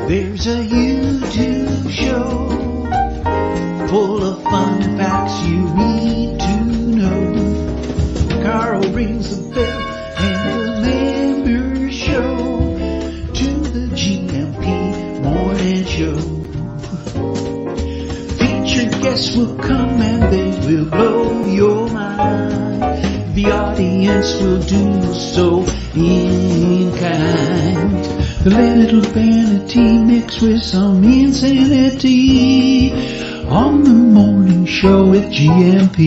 There's a YouTube show full of fun facts you need to know. Carl rings the bell and the members show to the GMP morning show. Featured guests will come and they will blow your mind. The audience will do so in kind. The little vanity mixed with some insanity on the morning show with GMP.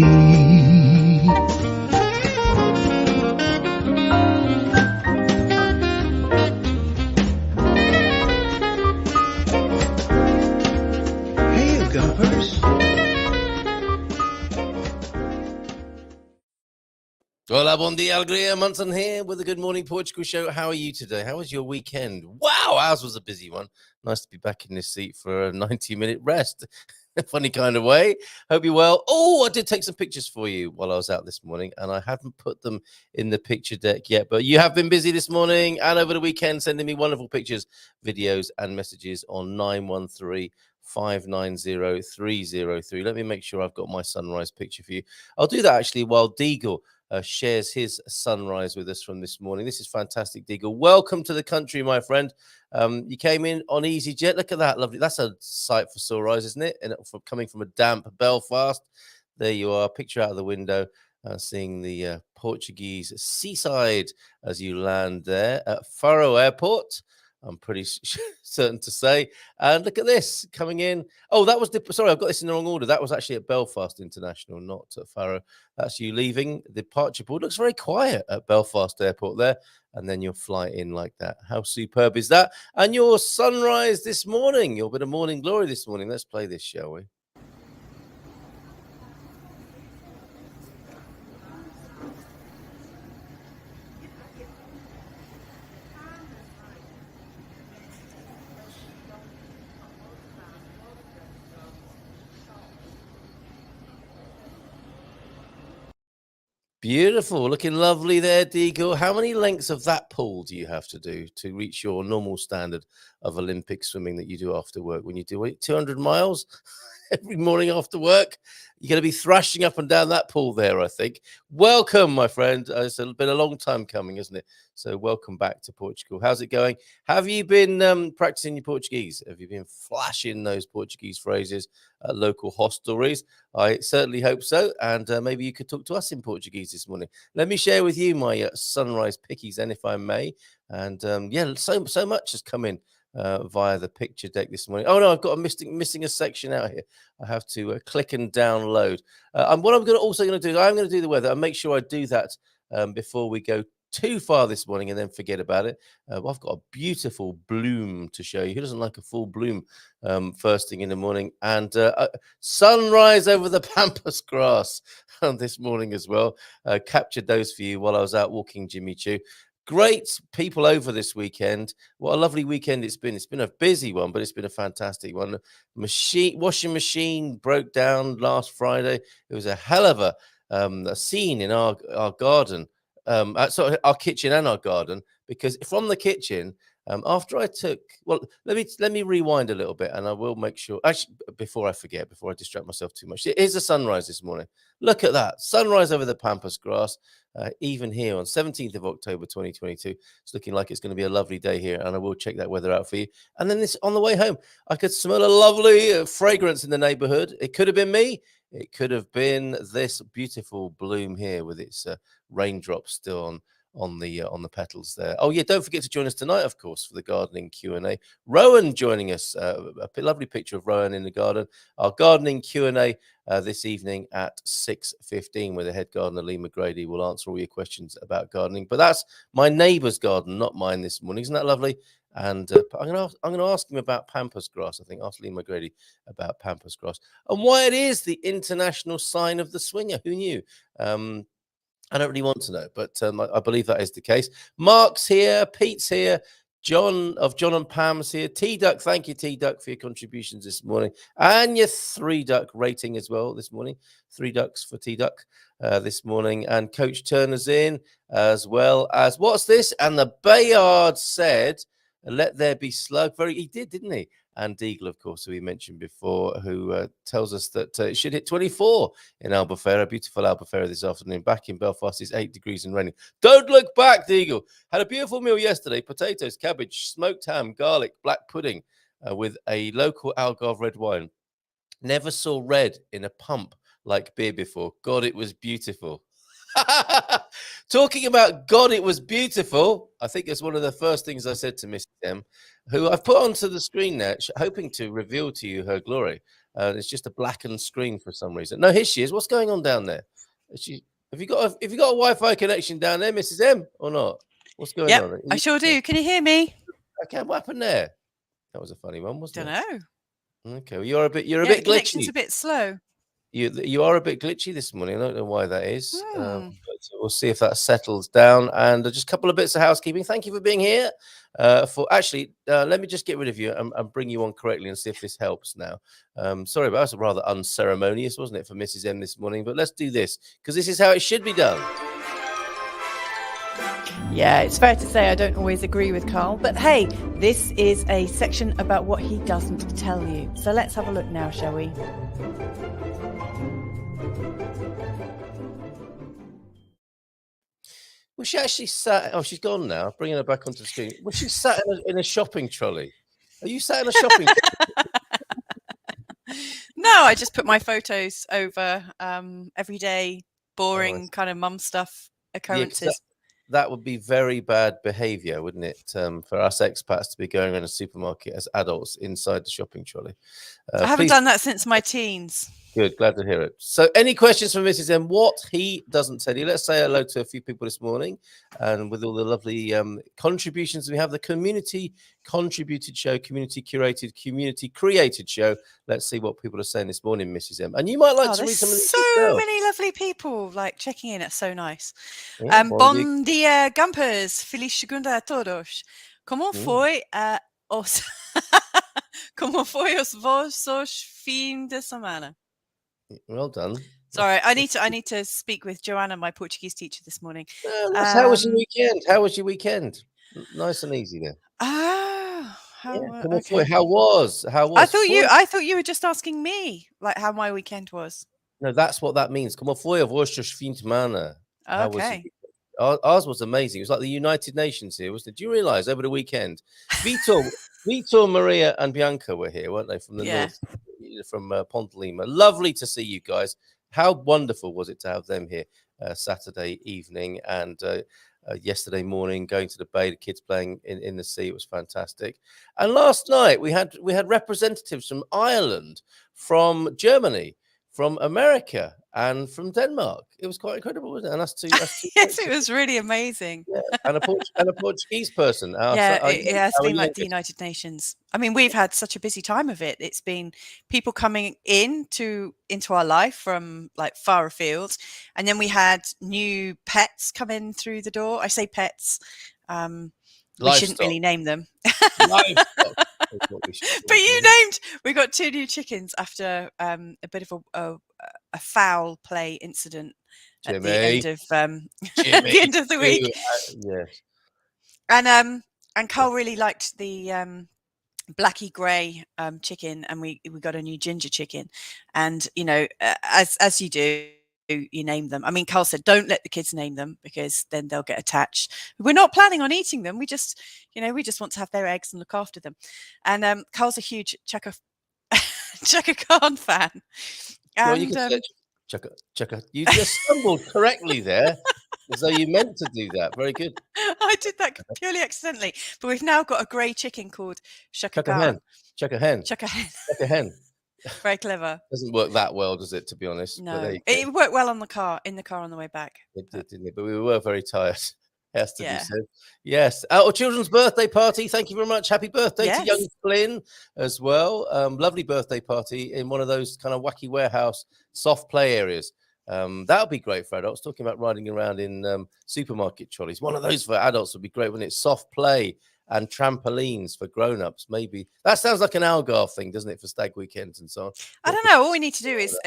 Hey, GuMPers. Hola, bon dia, alegria, Munson here with the Good Morning Portugal show. How are you today? How was your weekend? Wow, ours was a busy one. Nice to be back in this seat for a 90-minute rest. Funny kind of way. Hope you're well. Oh, I did take some pictures for you while I was out this morning, and I haven't put them in the picture deck yet, but you have been busy this morning and over the weekend sending me wonderful pictures, videos, and messages on 913-590-303. Let me make sure I've got my sunrise picture for you. I'll do that actually while Deagle shares his sunrise with us from this morning. This is fantastic, Deagle. Welcome to the country, my friend. You came in on EasyJet. Look at that, lovely. That's a sight for sore eyes, isn't it? And coming from a damp Belfast, there you are. Picture out of the window, seeing the Portuguese seaside as you land there at Faro Airport. I'm pretty certain to say. And look at this coming in. Oh, that was sorry, I've got this in the wrong order. That was actually at Belfast International, not at Faro. That's you leaving. The departure board looks very quiet at Belfast Airport there. And then you'll fly in like that. How superb is that? And your sunrise this morning, your bit of morning glory this morning. Let's play this, shall we? Beautiful, looking lovely there, Deagle. How many lengths of that pool do you have to do to reach your normal standard of Olympic swimming that you do after work? When you do 200 miles every morning after work, you're going to be thrashing up and down that pool there, I think. Welcome, my friend. It's been a long time coming, isn't it? So welcome back to Portugal. How's it going? Have you been practicing your Portuguese? Have you been flashing those Portuguese phrases at local hostelries? I certainly hope so. And maybe you could talk to us in Portuguese this morning. Let me share with you my sunrise pickies then, if I may. And yeah, so much has come in via the picture deck this morning. Oh no, I've got missing a section out here. I have to click and download. And what I'm also going to do, I'm going to do the weather and make sure I do that before we go too far this morning and then forget about it. I've got a beautiful bloom to show you. Who doesn't like a full bloom first thing in the morning? And sunrise over the pampas grass this morning as well. Captured those for you while I was out walking Jimmy Choo. Great people over this weekend. What a lovely weekend it's been. It's been a busy one, but it's been a fantastic one. Washing machine broke down last Friday. It was a hell of a scene in our garden. Sorry, our kitchen and our garden, because from the kitchen, after I took, well, let me rewind a little bit, and I will make sure. Actually, before I forget, before I distract myself too much, here's the sunrise this morning. Look at that sunrise over the pampas grass. Even here on 17th of October 2022, it's looking like it's going to be a lovely day here, and I will check that weather out for you. And then this on the way home, I could smell a lovely fragrance in the neighborhood. It could have been me. It could have been this beautiful bloom here with its raindrops still on the petals there. Oh yeah, don't forget to join us tonight, of course, for the gardening Q&A. Rowan joining us, a lovely picture of Rowan in the garden. Our gardening Q&A this evening at 6:15, where the head gardener Lee McGrady will answer all your questions about gardening. But that's my neighbour's garden, not mine this morning. Isn't that lovely? And I'm going to ask him about pampas grass. I think ask Lee McGrady about pampas grass and why it is the international sign of the swinger. Who knew? I don't really want to know, but I believe that is the case. Mark's here, Pete's here, John and Pam's here. T-Duck, thank you, T-Duck, for your contributions this morning. And your 3-duck rating as well this morning. 3 ducks for T-Duck this morning. And Coach Turner's in, as well as, what's this? And the Bayard said, Let there be slug. He did, didn't he? And Deagle, of course, who we mentioned before, who tells us that it should hit 24 in Albufeira, beautiful Albufeira this afternoon. Back in Belfast, it's 8 degrees and raining. Don't look back, Deagle. Had a beautiful meal yesterday: potatoes, cabbage, smoked ham, garlic, black pudding, with a local Algarve red wine. Never saw red in a pump like beer before. God, it was beautiful. Talking about God, it was beautiful. I think it's one of the first things I said to Mrs. M, who I've put onto the screen there, hoping to reveal to you her glory. It's just a blackened screen for some reason. No, here she is. What's going on down there? Have you got a Wi-Fi connection down there, Mrs. M, or not? What's going Yep, on? I sure do. Can you hear me? Okay, what happened there? That was a funny one, wasn't Don't it? know. Okay, well, you're a bit The connection's glitchy. a bit slow. You are a bit glitchy this morning. I don't know why that is, Hmm. but we'll see if that settles down. And just a couple of bits of housekeeping. Thank you for being here. Let me just get rid of you and bring you on correctly and see if this helps now. Sorry, but that was rather unceremonious, wasn't it, for Mrs. M this morning? But let's do this because this is how it should be done. Yeah, it's fair to say I don't always agree with Carl, but hey, this is a section about what he doesn't tell you. So let's have a look now, shall we? Well, she actually sat. Oh, she's gone now. Bringing her back onto the screen. Well, she sat in a shopping trolley. Are you sat in a shopping trolley? No, I just put my photos over everyday, boring kind of mum stuff occurrences. Yeah, that would be very bad behavior, wouldn't it, for us expats to be going around a supermarket as adults inside the shopping trolley? I haven't done that since my teens. Good, glad to hear it. So, any questions from Mrs. M? What he doesn't tell you? Let's say hello to a few people this morning, and with all the lovely contributions we have, the community contributed show, community curated, community created show. Let's see what people are saying this morning, Mrs. M. And you might like to read some of these. So many lovely people like checking in. It's so nice. Yeah, Bom dia, GuMPers. Feliz segunda a todos. Como foi os como foi os vossos fim de semana? Well done. Sorry, I need to speak with Joanna, my Portuguese teacher, this morning. How was your weekend? How was your weekend? Nice and easy there. Okay. How was? I thought you were just asking me, like how my weekend was. No, that's what that means. Como foi a vosso fim de semana? Okay. Ours was amazing. It was like the United Nations here, wasn't it? Do you realise over the weekend, Vitor, Maria, and Bianca were here, weren't they? From the north, from Ponte Lima. Lovely to see you guys. How wonderful was it to have them here Saturday evening and yesterday morning, going to the bay, the kids playing in the sea. It was fantastic. And last night we had representatives from Ireland, from Germany, from America, and from Denmark. It was quite incredible, wasn't it? And us two yes, it was really amazing. Yeah, and a Portuguese person. It has been like the United Nations. I mean, we've had such a busy time of it. It's been people coming into our life from like far afield, and then we had new pets come in through the door. I say pets. We shouldn't really name them. But we got 2 new chickens after a bit of a foul play incident at the end of the end of the week. Yes. And Carl really liked the blacky grey chicken, and we got a new ginger chicken. And you know, as you do, you name them. I mean, Carl said, don't let the kids name them because then they'll get attached. We're not planning on eating them. We just want to have their eggs and look after them. And Carl's a huge Chaka Khan fan. And, well, you can say Chaka. You just stumbled correctly there, as though you meant to do that. Very good. I did that purely accidentally. But we've now got a grey chicken called Chaka Khan. Chaka hen. Very clever. Doesn't work that well, does it? To be honest, no. It worked well in the car on the way back. It did, didn't it? But we were very tired. Has to be said. Yes. Our children's birthday party. Thank you very much. Happy birthday to young Flynn as well. Lovely birthday party in one of those kind of wacky warehouse soft play areas. That would be great for adults. Talking about riding around in supermarket trolleys. One of those for adults would be great, wouldn't it? Soft play and trampolines for grown-ups. Maybe that sounds like an Algarve thing, doesn't it, for stag weekends and so on? I don't know. All we need to do is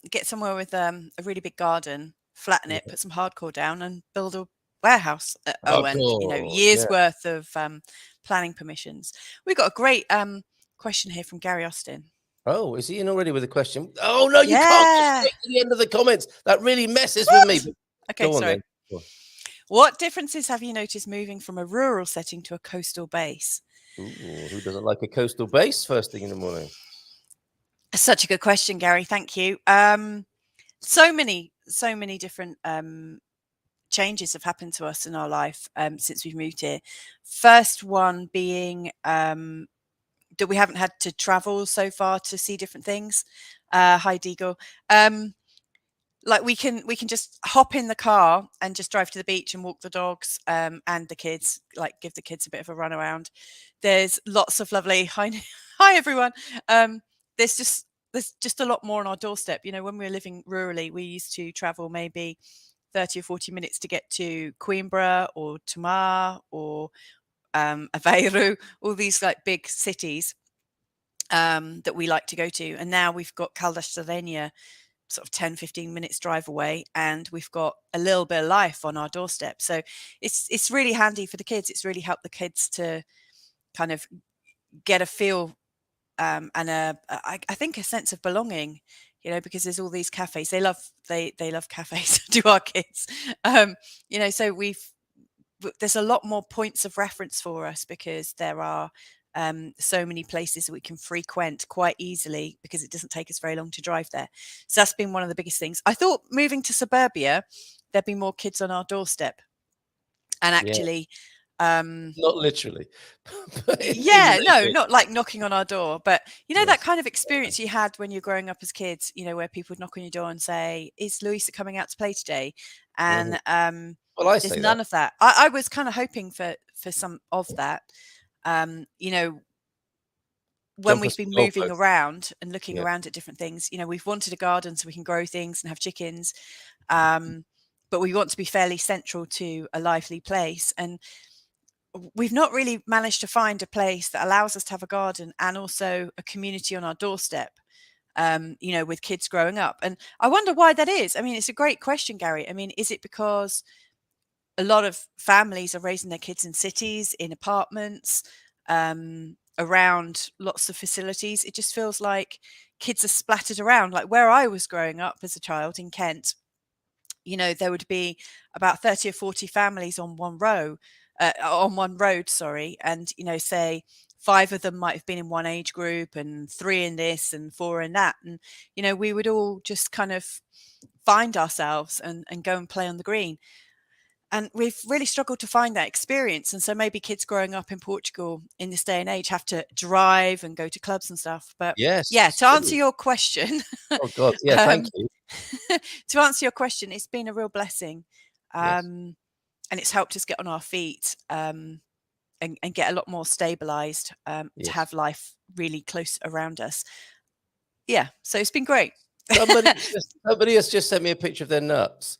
get somewhere with a really big garden, flatten it, put some hardcore down, and build a warehouse. And years worth of planning permissions. We've got a great question here from Gary Austin. Oh, is he in already with a question? Oh no, you can't go Yeah. straight to the end of the comments. That really messes with me. But Okay, go on sorry. then. Go on. What differences have you noticed moving from a rural setting to a coastal base? Ooh, who doesn't like a coastal base first thing in the morning? Such a good question, Gary. Thank you. So many different changes have happened to us in our life since we've moved here. First one being that we haven't had to travel so far to see different things. Hi, Deagle. Like we can just hop in the car and just drive to the beach and walk the dogs and the kids, like give the kids a bit of a run around. There's lots of lovely hi everyone. There's just a lot more on our doorstep. You know, when we were living rurally, we used to travel maybe 30 or 40 minutes to get to GuMPer or Tomar or Aveiro, all these like big cities that we like to go to. And now we've got Caldas da Rainha, sort of 10-15 minutes drive away, and we've got a little bit of life on our doorstep. So it's really handy for the kids. It's really helped the kids to kind of get a feel and I think a sense of belonging, you know, because there's all these cafes. They love cafes, do our kids. You know, so there's a lot more points of reference for us because there are so many places that we can frequent quite easily because it doesn't take us very long to drive there. So that's been one of the biggest things. I thought moving to suburbia, there'd be more kids on our doorstep. And actually, Not literally. yeah, no, not like knocking on our door, but you know, that Yes. kind of experience you had when you're growing up as kids, you know, where people would knock on your door and say, "Is Louisa coming out to play today?" And Well, I there's say none that. of that. I was kind of hoping for some of that. You know, when Jump we've us been the moving goalpost. around and looking Yeah. around at different things, you know, we've wanted a garden so we can grow things and have chickens, but we want to be fairly central to a lively place, and we've not really managed to find a place that allows us to have a garden and also a community on our doorstep. You know, with kids growing up, and I wonder why that is. I mean, it's a great question, Gary. I mean, is it because a lot of families are raising their kids in cities, in apartments, around lots of facilities? It just feels like kids are splattered around. Like where I was growing up as a child in Kent, you know, there would be about 30 or 40 families on one road, sorry. And, you know, say 5 of them might have been in one age group and 3 in this and 4 in that. And, you know, we would all just kind of find ourselves and go and play on the green. And we've really struggled to find that experience. And so maybe kids growing up in Portugal in this day and age have to drive and go to clubs and stuff. But Yes. yeah, It's to answer true. your question, Oh God. Yeah. Thank you. to answer your question, it's been a real blessing. Yes. And it's helped us get on our feet and get a lot more stabilized to Yes. have life really close around us. Yeah, so it's been great. Somebody has just sent me a picture of their nuts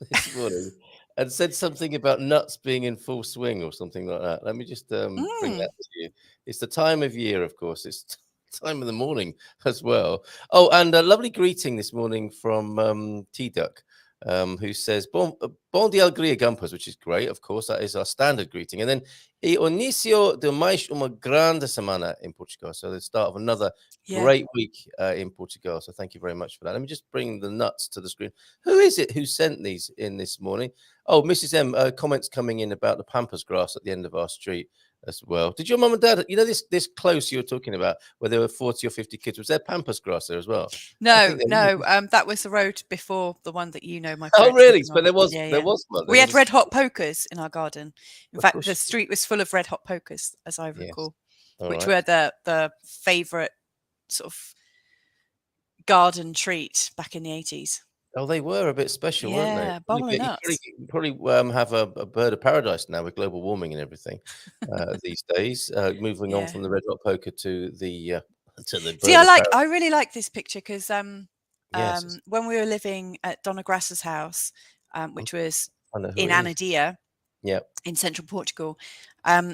this morning and said something about nuts being in full swing or something like that. Let me just bring Mm, that to you. It's the time of year, of course. It's time of the morning as well. Oh, and a lovely greeting this morning from T Duck. Who says bon dia alegria GuMPers, which is great, of course. That is our standard greeting. And then e inicio de mais uma grande semana in Portugal. So the start of another yeah. great week in Portugal. So thank you very much for that. Let me just bring the nuts to the screen. Who is it who sent these in this morning? Oh, Mrs. M, comments coming in about the pampas grass at the end of our street as well. Did your mum and dad, you know, this close you were talking about where there were 40 or 50 kids, was there pampas grass there as well? I No, think there no, was. that was the road before the one that you know my Oh, parents really? living But on. there was Yeah, there yeah. was one. There We was had red hot pokers in our garden. In of fact, the course. street was full of red hot pokers, as I Yes. recall, All which right. were the favourite sort of garden treat back in the 80s. Oh, they were a bit special, weren't they? Yeah, bottle of nuts. You probably have a bird of paradise now with global warming and everything these days. Moving on Yeah. from the red hot poker to the See, bird of paradise. I really like this picture because Yes, it's, when we were living at Donna Grass's house, which was I know who in it is. Anadia Yeah. in central Portugal,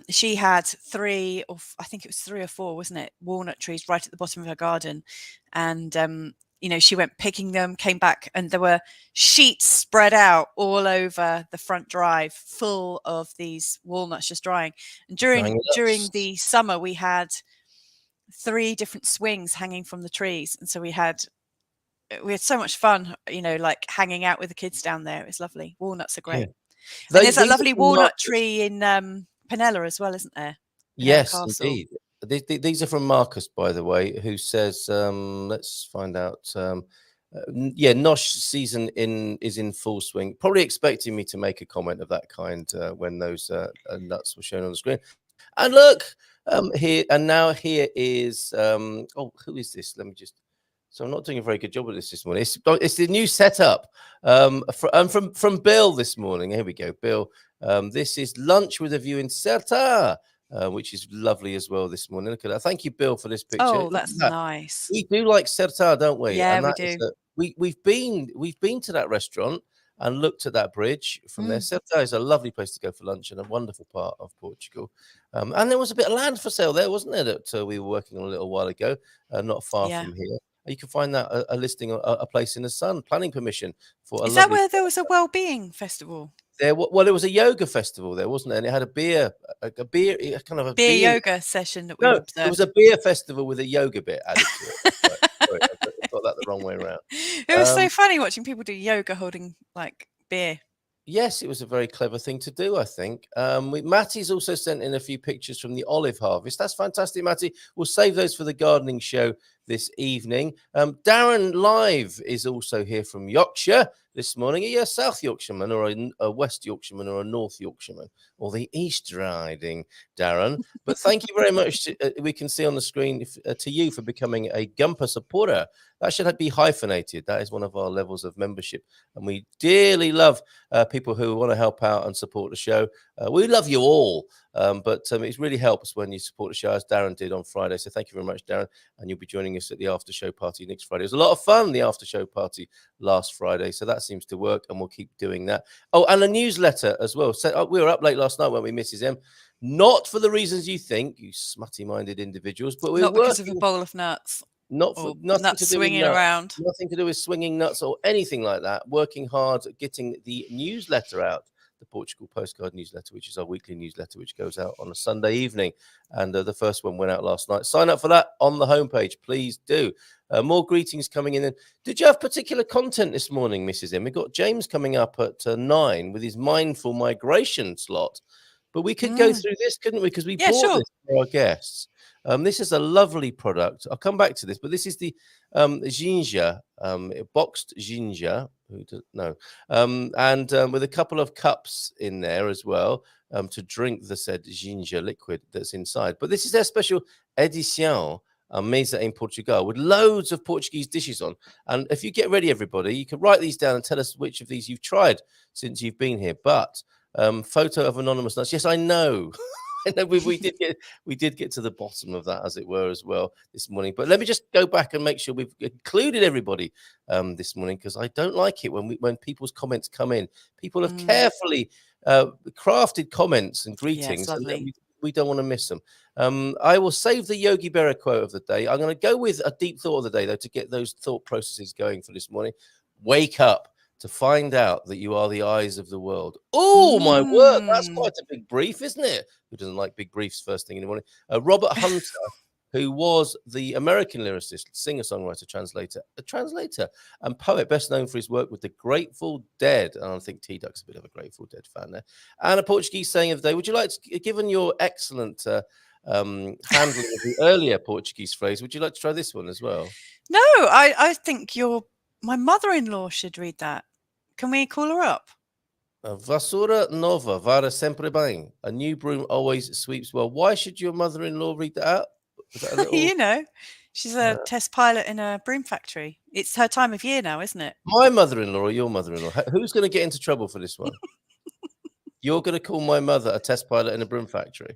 she had 3 or I think it was 3 or 4, wasn't it? Walnut trees right at the bottom of her garden. And, she went picking them, came back, and there were sheets spread out all over the front drive full of these walnuts just drying. And during the summer, we had 3 different swings hanging from the trees, and so we had so much fun, like hanging out with the kids down there. It was lovely. Walnuts are great. Yeah. And there's that lovely walnut tree in Penella as well, isn't there? Yes, indeed. These are from Marcus, by the way, who says, let's find out. Nosh season is in full swing. Probably expecting me to make a comment of that kind when those nuts were shown on the screen. And look, here is who is this? Let me just. So I'm not doing a very good job of this morning. It's the new setup from Bill this morning. Here we go, Bill. This is lunch with a view in Certa, which is lovely as well this morning. Look at that. Thank you, Bill, for this picture. Oh, that's nice. We do like Certa, don't we? Yeah, we do. We've been to that restaurant and looked at that bridge from there. Certa is a lovely place to go for lunch and a wonderful part of Portugal. And there was a bit of land for sale there, wasn't there, that we were working on a little while ago, not far from here. You can find that a listing, a place in the sun, planning permission for. Is that where there was a well-being festival? There was a yoga festival there, wasn't there? And it had a beer yoga session that we observed. It was a beer festival with a yoga bit added to it. Sorry, I got that the wrong way around. It was so funny watching people do yoga holding like beer. Yes, it was a very clever thing to do, I think. Matty's also sent in a few pictures from the olive harvest. That's fantastic, Matty. We'll save those for the gardening show this evening. Darren Live is also here from Yorkshire this morning. Are you a South Yorkshireman or a West Yorkshireman or a North Yorkshireman or the East Riding, Darren? But thank you very much. We can see on the screen to you for becoming a GuMPer supporter. That should be hyphenated. That is one of our levels of membership. And we dearly love people who want to help out and support the show. We love you all. But it really helps when you support the show, as Darren did on Friday. So thank you very much, Darren. And you'll be joining us at the after show party next Friday. It was a lot of fun, the after show party last Friday. So that seems to work, and we'll keep doing that. Oh, and a newsletter as well. So we were up late last night, weren't we, Mrs. M? Not for the reasons you think, you smutty-minded individuals, but we were because of a bowl of nuts. Not for nothing nuts to do swinging with nuts, around. nothing to do with swinging nuts or anything like that. Working hard at getting the newsletter out, the Portugal Postcard newsletter, which is our weekly newsletter, which goes out on a Sunday evening. And the first one went out last night. Sign up for that on the homepage, please do. More greetings coming in. Did you have particular content this morning, Mrs. M? We got James coming up at 9 with his mindful migration slot. But we could go through this, couldn't we? Because we bought this for our guests. This is a lovely product. I'll come back to this, but this is the ginger, boxed ginger. And with a couple of cups in there as well to drink the said ginger liquid that's inside. But this is their special edition mesa in Portugal with loads of Portuguese dishes on. And if you get ready, everybody, you can write these down and tell us which of these you've tried since you've been here. But photo of anonymous nuts. Yes, I know. we did get to the bottom of that, as it were, as well this morning. But let me just go back and make sure we've included everybody this morning, because I don't like it when people's comments come in. People have carefully crafted comments and greetings, and we don't want to miss them. I will save the Yogi Berra quote of the day. I'm going to go with a deep thought of the day, though, to get those thought processes going for this morning. Wake up to find out that you are the eyes of the world. Oh, my word. That's quite a big brief, isn't it? Who doesn't like big briefs first thing in the morning? Robert Hunter, who was the American lyricist, singer-songwriter, translator, and poet, best known for his work with the Grateful Dead. And I think T-Duck's a bit of a Grateful Dead fan there. And a Portuguese saying of the day. Would you like to, given your excellent handling of the earlier Portuguese phrase, would you like to try this one as well? No, I think my mother-in-law should read that. Can we call her up? A vassoura nova vara sempre bem. A new broom always sweeps well. Why should your mother-in-law read that out? She's a test pilot in a broom factory. It's her time of year now, isn't it? My mother-in-law or your mother-in-law? Who's going to get into trouble for this one? You're going to call my mother a test pilot in a broom factory?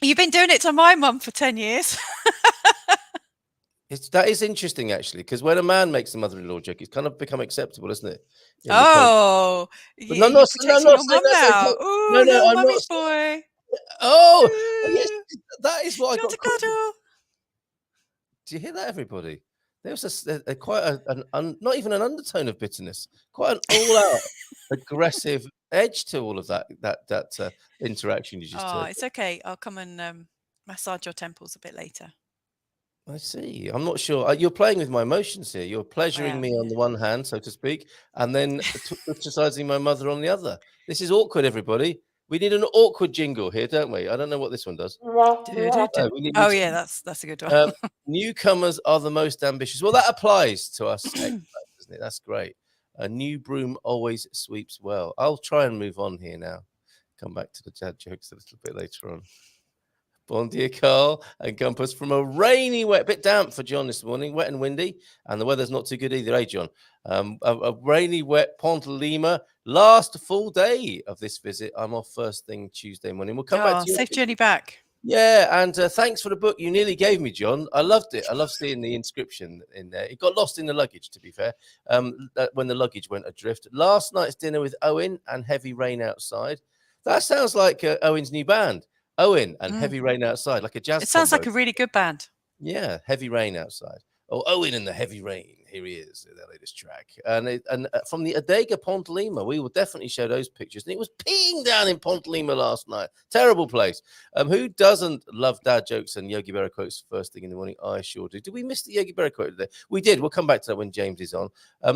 You've been doing it to my mum for 10 years. That is interesting, actually, because when a man makes a mother-in-law joke, it's kind of become acceptable, isn't it? No, I'm not mummy's boy. Oh, yes, that is what I got. Cuddle. Do you hear that, everybody? There's quite not even an undertone of bitterness, quite an all-out aggressive edge to all of that interaction you just Oh, had. it's okay. I'll come and massage your temples a bit later. I see. I'm not sure. You're playing with my emotions here. You're I pleasuring am, me on yeah. the one hand, so to speak, and then criticizing my mother on the other. This is awkward, everybody. We need an awkward jingle here, don't we? I don't know what this one does. Do-do-do. We need Oh, to, yeah, that's a good one. newcomers are the most ambitious. Well, that applies to us expats, doesn't it? That's great. A new broom always sweeps well. I'll try and move on here now. Come back to the dad jokes a little bit later on. Bon dia, Carl and GuMPers from a rainy, wet, bit damp for John this morning, wet and windy, and the weather's not too good either, eh, John? A rainy, wet Pont Lima, last full day of this visit. I'm off first thing Tuesday morning. We'll come back to you. Safe journey back. Yeah, and thanks for the book you nearly gave me, John. I loved it. I love seeing the inscription in there. It got lost in the luggage, to be fair, when the luggage went adrift. Last night's dinner with Owen and heavy rain outside. That sounds like Owen's new band. Owen and Heavy Rain Outside, like a jazz It sounds combo. like a really good band. Yeah, Heavy Rain Outside. Oh, Owen and the Heavy Rain. Here he is, their latest track. And from the Adega Pont Lima, we will definitely show those pictures. And it was peeing down in Pont Lima last night. Terrible place. Who doesn't love dad jokes and Yogi Berra quotes first thing in the morning? I sure do. Did we miss the Yogi Berra quote today? We did. We'll come back to that when James is on.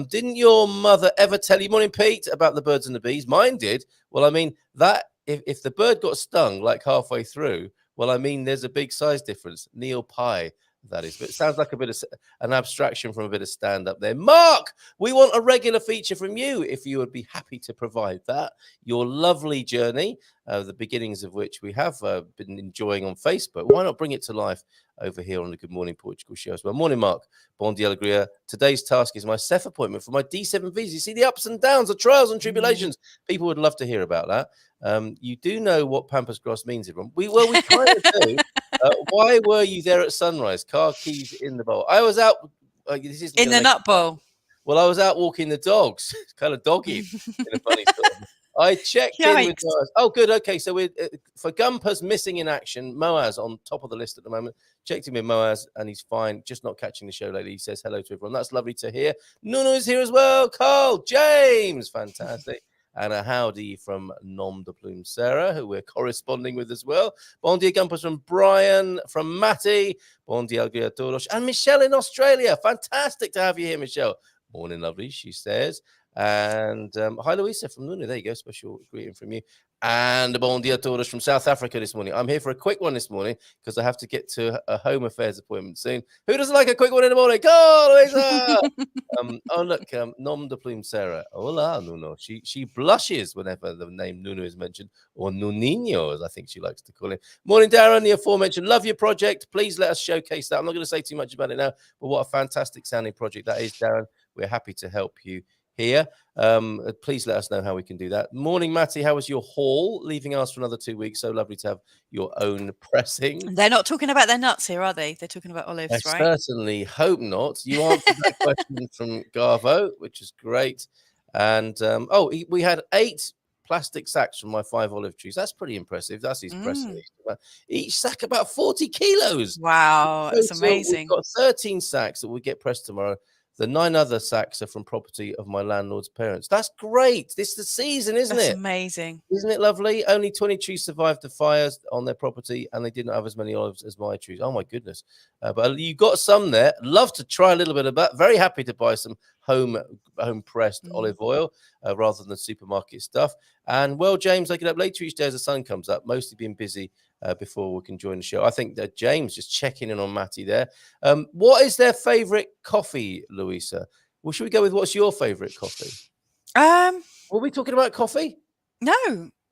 Didn't your mother ever tell you, morning Pete, about the birds and the bees? Mine did. Well, I mean, that if the bird got stung like halfway through, well, I mean, there's a big size difference. Neil Pye, that is. But it sounds like a bit of an abstraction from a bit of stand-up there. Mark, we want a regular feature from you, if you would be happy to provide that. Your lovely journey, the beginnings of which we have been enjoying on Facebook. Why not bring it to life over here on the Good Morning Portugal show as well? Morning, Mark. Bon dia, alegria. Today's task is my CEF appointment for my D7 visa. You see the ups and downs, the trials and tribulations. People would love to hear about that. You do know what Pampas Grass means, everyone. We kind of do. Why were you there at sunrise? Car keys in the bowl. I was out. This isn't in the nut bowl. Well, I was out walking the dogs, kind of doggy in a funny sort of. I checked in with Moaz. Oh, good. Okay, so we're for GuMPers missing in action. Moaz on top of the list at the moment. Checked in with Moaz, and he's fine. Just not catching the show lately. He says hello to everyone. That's lovely to hear. Nuno is here as well. Carl, James, fantastic. And a howdy from Nom de Plume Sarah, who we're corresponding with as well. Bon dia, GuMPers from Brian, from Matty. Bon dia, Algria Toros. And Michelle in Australia. Fantastic to have you here, Michelle. Morning, lovely, she says. And hi, Louisa from Nuno. There you go. Special greeting from you. And bon dia, Toros from South Africa this morning. I'm here for a quick one this morning because I have to get to a home affairs appointment soon. Who doesn't like a quick one in the morning? Go, Louisa! Oh, look, Nom de Plume Sarah. Hola, Nuno. She blushes whenever the name Nuno is mentioned, or Nuninho, as I think she likes to call him. Morning, Darren, the aforementioned. Love your project. Please let us showcase that. I'm not going to say too much about it now, but what a fantastic sounding project that is, Darren. We're happy to help you here. Please let us know how we can do that. Morning, Matty. How was your haul? Leaving us for another 2 weeks. So lovely to have your own pressing. They're not talking about their nuts here, are they? They're talking about olives, I right? certainly hope not. You answered that question from Garvo, which is great. And we had 8 plastic sacks from my 5 olive trees. That's pretty impressive. That's impressive. Each sack about 40 kilos. Wow, that's amazing. We've got 13 sacks that will get pressed tomorrow. The 9 other sacks are from property of my landlord's parents. That's great. This is the season, isn't it? That's amazing. Isn't it lovely? Only 20 trees survived the fires on their property, and they didn't have as many olives as my trees. Oh, my goodness. But you got some there. Love to try a little bit of that. Very happy to buy some home-pressed olive oil rather than the supermarket stuff. And, well, James, I get up later each day as the sun comes up, mostly being busy before we can join the show. I think that James just checking in on Matty there. What is their favorite coffee, Louisa? Well, should we go with what's your favorite coffee? Were we talking about coffee? No.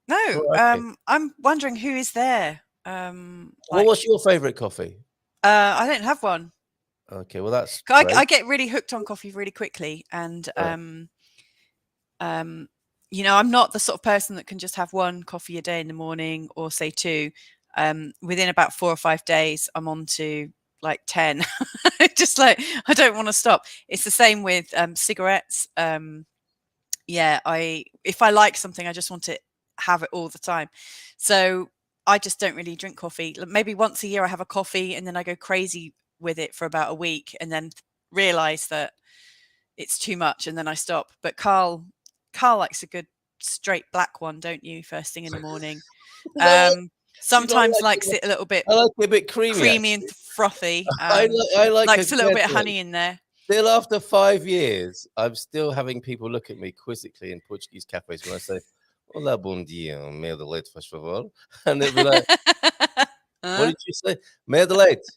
Oh, okay. I'm wondering who is there. Well, what's your favorite coffee? I don't have one. Okay, well that's I get really hooked on coffee really quickly, and you know, I'm not the sort of person that can just have one coffee a day in the morning, or say 2. Within about 4 or 5 days, I'm on to like 10. Just like, I don't want to stop. It's the same with cigarettes. If I like something, I just want to have it all the time. So I just don't really drink coffee. Maybe once a year I have a coffee, and then I go crazy with it for about a week, and then realise that it's too much, and then I stop. But Carl likes a good straight black one, don't you? First thing in the morning. No, Sometimes likes it a little bit I like it a bit creamy and actually. frothy. I like Likes a little bit of honey in there. Still, after 5 years, I'm still having people look at me quizzically in Portuguese cafes when I say, "Olá, bom dia, meia de leite, faz favor," and they'll be like, "What did you say? Meia de leite."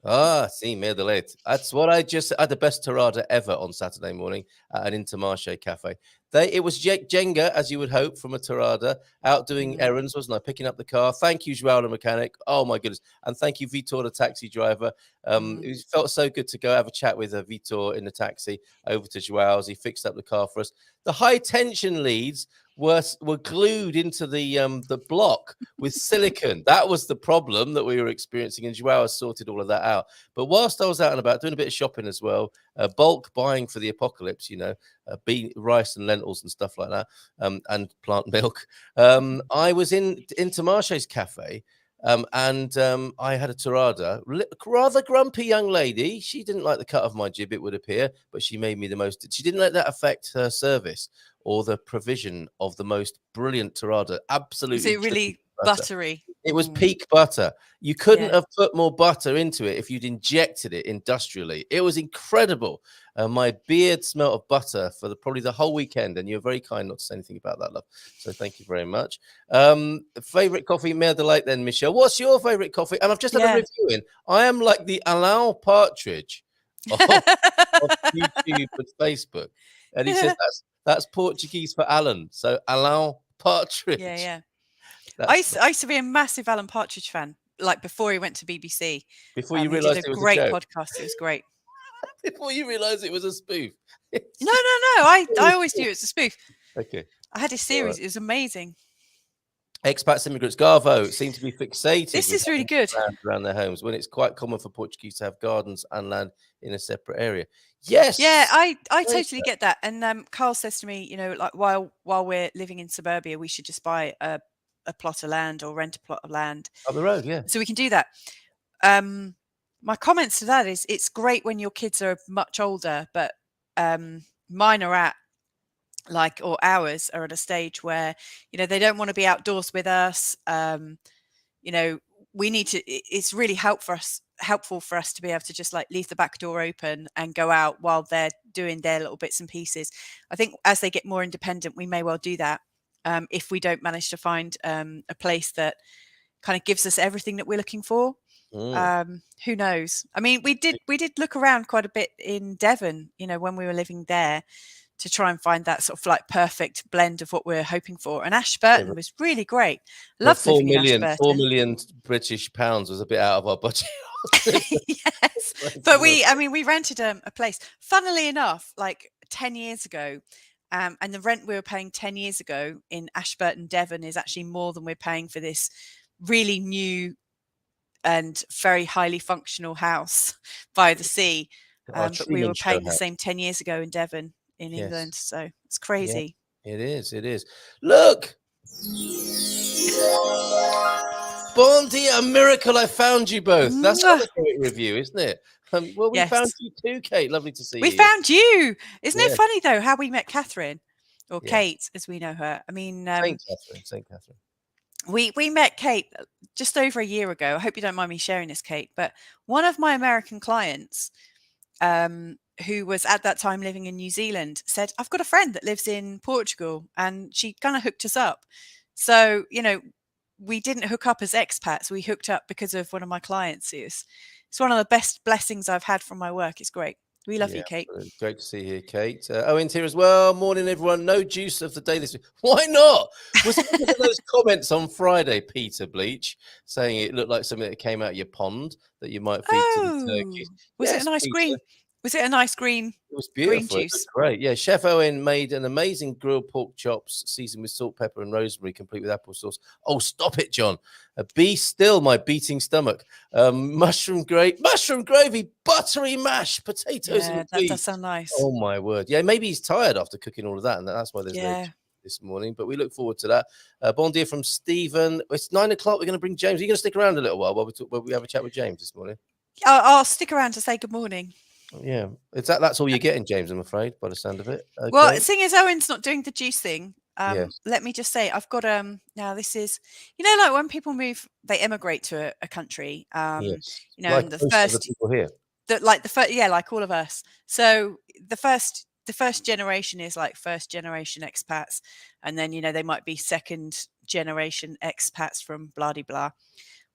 Ah, see, meia de leite. That's what I had the best torrada ever on Saturday morning at an Intermarché cafe. It was Jenga, as you would hope, from a torrada, out doing errands, wasn't I? Picking up the car. Thank you, João, the mechanic. Oh my goodness, and thank you, Vitor, the taxi driver. It felt so good to go have a chat with Vitor in the taxi over to João's. He fixed up the car for us. The high tension leads were glued into the block with silicone. That was the problem that we were experiencing, and João sorted all of that out. But whilst I was out and about doing a bit of shopping as well, bulk buying for the apocalypse, rice and lentils and stuff like that, and plant milk. I was in Intermarché's cafe. And I had a torrada, rather grumpy young lady. She didn't like the cut of my jib, it would appear, but she made me the most. She didn't let that affect her service or the provision of the most brilliant torrada. Absolutely. Is it really buttery? It was peak butter. You couldn't have put more butter into it if you'd injected it industrially. It was incredible. My beard smelled of butter for probably the whole weekend, and you're very kind not to say anything about that, love. So thank you very much. Favorite coffee, Mare de Lait, then, Michelle. What's your favorite coffee? And I've just had a review in. I am like the Alain Partridge of YouTube and Facebook, and he says that's Portuguese for Alan. So Alain Partridge. Yeah. I used to be a massive Alan Partridge fan, like before he went to BBC. Before you realised it was a great podcast. It was great. Before you realised it was a spoof. No. I always knew it was a spoof. Okay. I had his series. It was amazing. Expats, immigrants, Garvo seem to be fixated. This is really good. Around their homes, when it's quite common for Portuguese to have gardens and land in a separate area. Yes. Yeah, I totally get that. And Carl says to me, like while we're living in suburbia, we should just buy a plot of land or rent a plot of land up the road. Yeah. So we can do that. My comments to that is it's great when your kids are much older, but mine are at ours are at a stage where, they don't want to be outdoors with us. We need to, it's really helpful for us to be able to just leave the back door open and go out while they're doing their little bits and pieces. I think as they get more independent, we may well do that. If we don't manage to find a place that kind of gives us everything that we're looking for. Who knows? I mean, we did look around quite a bit in Devon, when we were living there, to try and find that sort of perfect blend of what we're hoping for. And Ashburton was really great. Loved living in Ashburton. 4 million British pounds was a bit out of our budget. Yes, but we rented a place. Funnily enough, 10 years ago, and the rent we were paying 10 years ago in Ashburton, Devon, is actually more than we're paying for this really new and very highly functional house by the sea. We were paying the same 10 years ago in Devon in England. So it's crazy. Yeah, it is. Look. Bon dia, a miracle I found you both. That's a great review, isn't it? We found you too, Kate. Lovely to see you. We found you. Isn't it funny, though, how we met Catherine, or Kate, as we know her? I mean, Saint Catherine. We met Kate just over a year ago. I hope you don't mind me sharing this, Kate, but one of my American clients, who was at that time living in New Zealand, said, I've got a friend that lives in Portugal, and she kind of hooked us up. So, we didn't hook up as expats. We hooked up because of one of my clients. It's one of the best blessings I've had from my work. It's great. We love you, Kate. Great to see you here, Kate. Owen's here as well. Morning, everyone. No juice of the day this week. Why not? Was it because of those comments on Friday, Peter Bleach, saying it looked like something that came out of your pond that you might feed to the turkeys? Was it a nice green? Was it a nice green? It was beautiful. Green juice. It was great. Yeah, Chef Owen made an amazing grilled pork chops seasoned with salt, pepper, and rosemary, complete with applesauce. Oh, stop it, John. Be still, my beating stomach. Mushroom gravy, buttery mash, potatoes and that does sound nice. Oh, my word. Yeah, maybe he's tired after cooking all of that, and that's why there's no this morning. But we look forward to that. Bon dia from Stephen. It's 9 o'clock. We're going to bring James. Are you going to stick around a little while we have a chat with James this morning? I'll stick around to say good morning. Yeah, that's all you're getting, James. I'm afraid, by the sound of it. Okay. Well, seeing as Owen's not doing the juice thing, Yes. let me just say I've got now this is, you know, like when people move, they emigrate to a country, Yes. you know, Like and the most of the first people here. yeah, like all of us. So the first generation is like first generation expats, and then, you know, they might be second generation expats from blah de blah.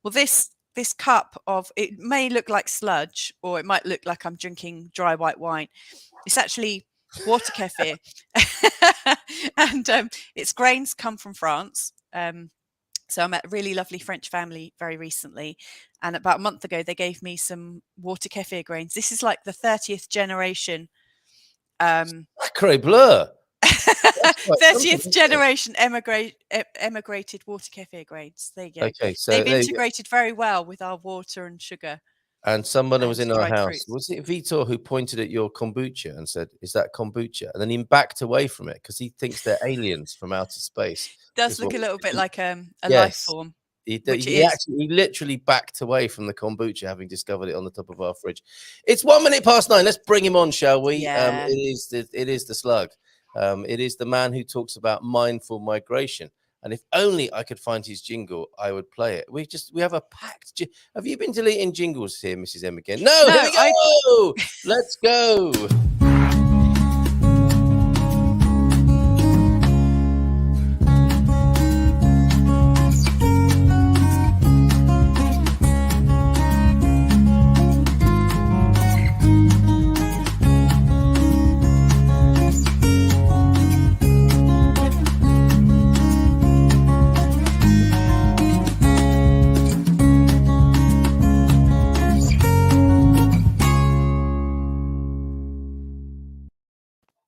Well, this cup of, it may look like sludge, or it might look like I'm drinking dry white wine. It's actually water kefir, and its grains come from France. So I met a really lovely French family very recently, and about a month ago they gave me some water kefir grains. This is like the 30th generation. Sacre bleu. That's quite something, 30th isn't it? generation emigrated water kefir grains. There you go. Okay, so They've there you go. integrated very well with our water and sugar And someone was and in our dried house. fruits. Was it Vitor who pointed at your kombucha and said, "Is that kombucha?" And then he backed away from it because he thinks they're aliens from outer space. Does Is look what a little bit like a life Yes. form, He which it is. actually literally backed away from the kombucha, having discovered it on the top of our fridge. It's 1 minute past 9. Let's bring him on, shall we? Yeah. It is the slug. It is the man who talks about mindful migration. And if only I could find his jingle, I would play it. We have a packed. Have you been deleting jingles here, Mrs. M again? No, No, here we go. Let's go.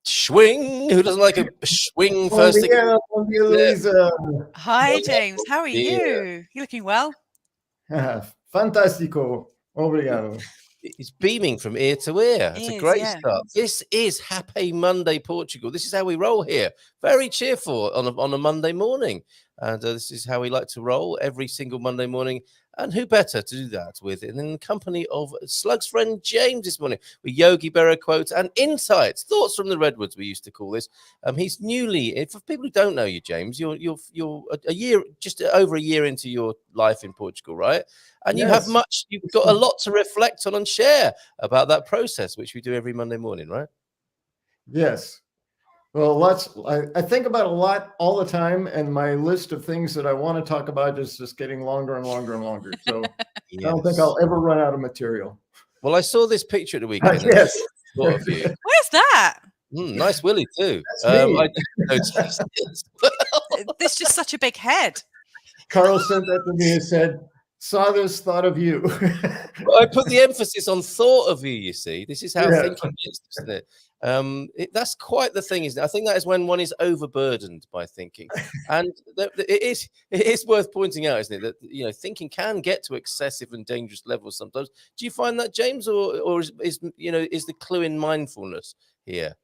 Swing. Who doesn't like a swing first thing? Bom dia, Luisa. Hi, James. How are Yeah. you? You looking well? Fantástico. Obrigado. It's beaming from ear to ear. It's a great yeah. start. This is Happy Monday, Portugal. This is how we roll here. Very cheerful on a Monday morning. And this is how we like to roll every single Monday morning. And who better to do that with in the company of Slug's friend James this morning with Yogi Berra quotes and insights, thoughts from the Redwoods, we used to call this. He's newly, for people who don't know you, James, you're a year, just over a year into your life in Portugal, right? And you have you've got a lot to reflect on and share about that process, which we do every Monday morning, right? Yes. Well, I think about a lot all the time, and my list of things that I want to talk about is just getting longer and longer and longer. So Yes. I don't think I'll ever run out of material. Well, I saw this picture at the weekend. Yes. Thought of you. Where's that? Nice Willie too. That's me. I noticed it. There's just such a big head. Carl sent that to me and said, saw this, thought of you. Well, I put the emphasis on thought of you, you see. This is how thinking is, isn't it? That's quite the thing, isn't it? I think that is when one is overburdened by thinking. And it is worth pointing out, isn't it, that thinking can get to excessive and dangerous levels sometimes. Do you find that, James, or is the clue in mindfulness here?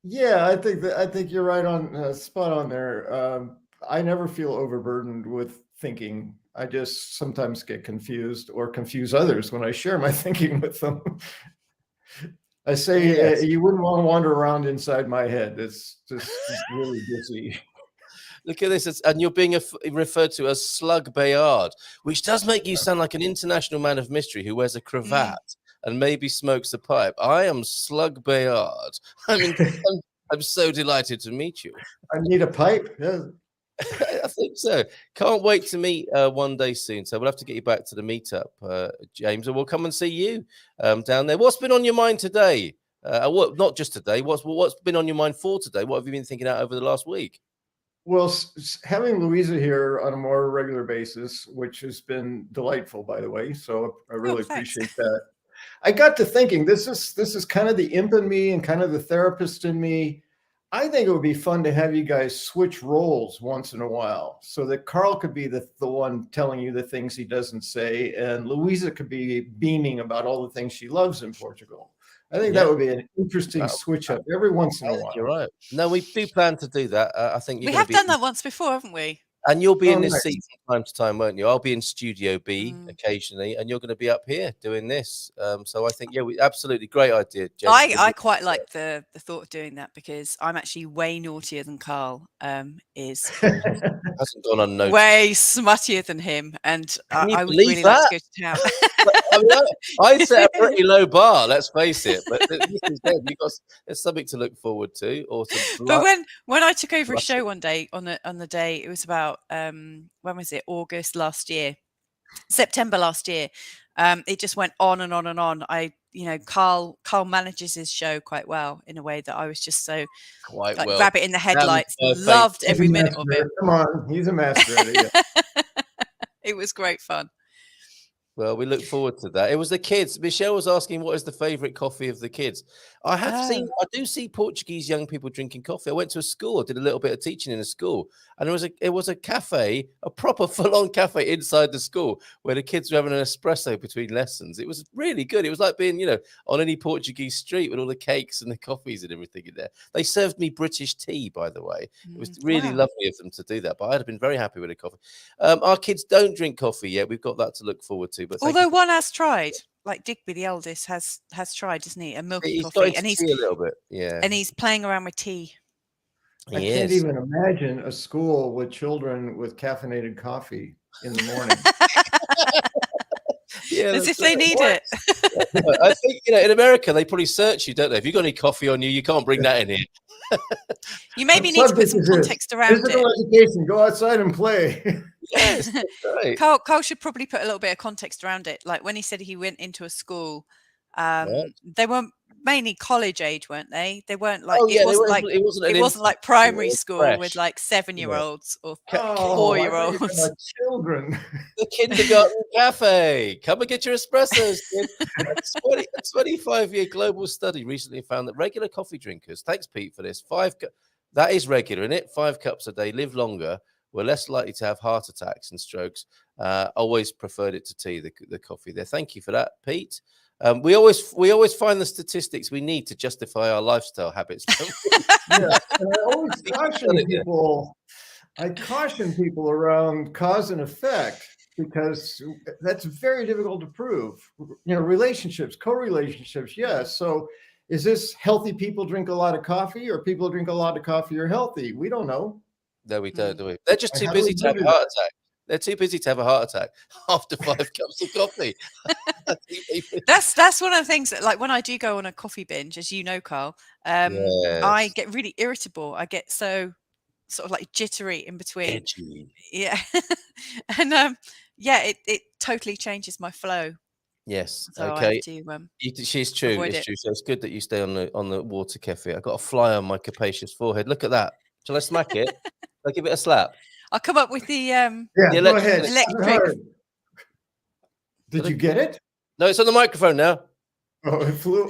Yeah, I think you're right on spot on there. I never feel overburdened with thinking. I just sometimes get confused or confuse others when I share my thinking with them. I say you wouldn't want to wander around inside my head. It's just really busy. Look at this, and you're being referred to as Slug Bayard, which does make you sound like an international man of mystery who wears a cravat and maybe smokes a pipe. I am Slug Bayard. I'm so delighted to meet you. I need a pipe. Yeah. I think so. Can't wait to meet one day soon. So we'll have to get you back to the meetup, James, and we'll come and see you down there. What's been on your mind today? Not just today. What's been on your mind for today? What have you been thinking out over the last week? Well, having Louisa here on a more regular basis, which has been delightful, by the way. So I really appreciate that. I got to thinking, this is kind of the imp in me and kind of the therapist in me. I think it would be fun to have you guys switch roles once in a while so that Carl could be the one telling you the things he doesn't say, and Louisa could be beaming about all the things she loves in Portugal. I think that would be an interesting switch up every once in a while. You're right. No, we do plan to do that. I think we have done that once before, haven't we? And you'll be in this nice. seat from time to time, won't you? I'll be in Studio B occasionally, and you're going to be up here doing this. So I think, yeah, absolutely great idea, Jen. I quite like the thought of doing that because I'm actually way naughtier than Carl is. Hasn't gone unnoticed. Way smuttier than him, and I would really that? like to go to town. I mean, I set a pretty low bar, let's face it. But this is good. There's something to look forward to. But when I took over a show one day on the day, it was about when was it? September last year. It just went on and on and on. Carl manages his show quite well in a way that I was just so rabbit in the headlights. Loved every minute of it. Come on, he's a master at it. Yeah. It was great fun. Well, we look forward to that. It was the kids. Michelle was asking, what is the favorite coffee of the kids? I do see Portuguese young people drinking coffee. I went to a school. I did a little bit of teaching in a school, and it was a cafe, a proper full-on cafe inside the school where the kids were having an espresso between lessons. It was really good. It was like being, on any Portuguese street with all the cakes and the coffees and everything in there. They served me British tea, by the way. It was really lovely of them to do that, but I'd have been very happy with the coffee. Our kids don't drink coffee yet. We've got that to look forward to. But although one has tried, like Digby, the eldest, has tried, isn't he? A milky coffee, and he's a little bit, yeah. And he's playing around with tea. I can't even imagine a school with children with caffeinated coffee in the morning. As if they need it. I think in America they probably search you, don't they? If you've got any coffee on you, you can't bring that in here. You maybe need to put some context around Physical education. Go outside and play. Yes, right. Carl should probably put a little bit of context around it. Like when he said he went into a school, they were mainly college age, weren't they? They weren't like it wasn't like primary school with like 7-year-olds or 4-year-olds. Children. The kindergarten cafe. Come and get your espressos, kid. A 25-year global study recently found that regular coffee drinkers, thanks Pete for this, that is regular, isn't it? 5 cups a day, live longer, were less likely to have heart attacks and strokes. Always preferred it to tea, the coffee there. Thank you for that, Pete. We always find the statistics we need to justify our lifestyle habits. Yeah, and I always caution people. I caution people around cause and effect because that's very difficult to prove. Relationships, co-relationships, yes. So, is this healthy people drink a lot of coffee, or people drink a lot of coffee are healthy? We don't know. No, we don't, do we? They're just too busy to have a heart attack. They're too busy to have a heart attack after 5 cups of coffee. That's one of the things that, like, when I do go on a coffee binge, as you know, Carl, I get really irritable. I get so sort of like jittery in between. Edgy. Yeah. And it totally changes my flow. Yes. So okay. She's true. It's true. So it's good that you stay on the water cafe. I got a fly on my capacious forehead. Look at that. Shall I smack it? I'll give it a slap. I'll come up with the go ahead. electric. Did you get it? No, it's on the microphone now. Oh, it flew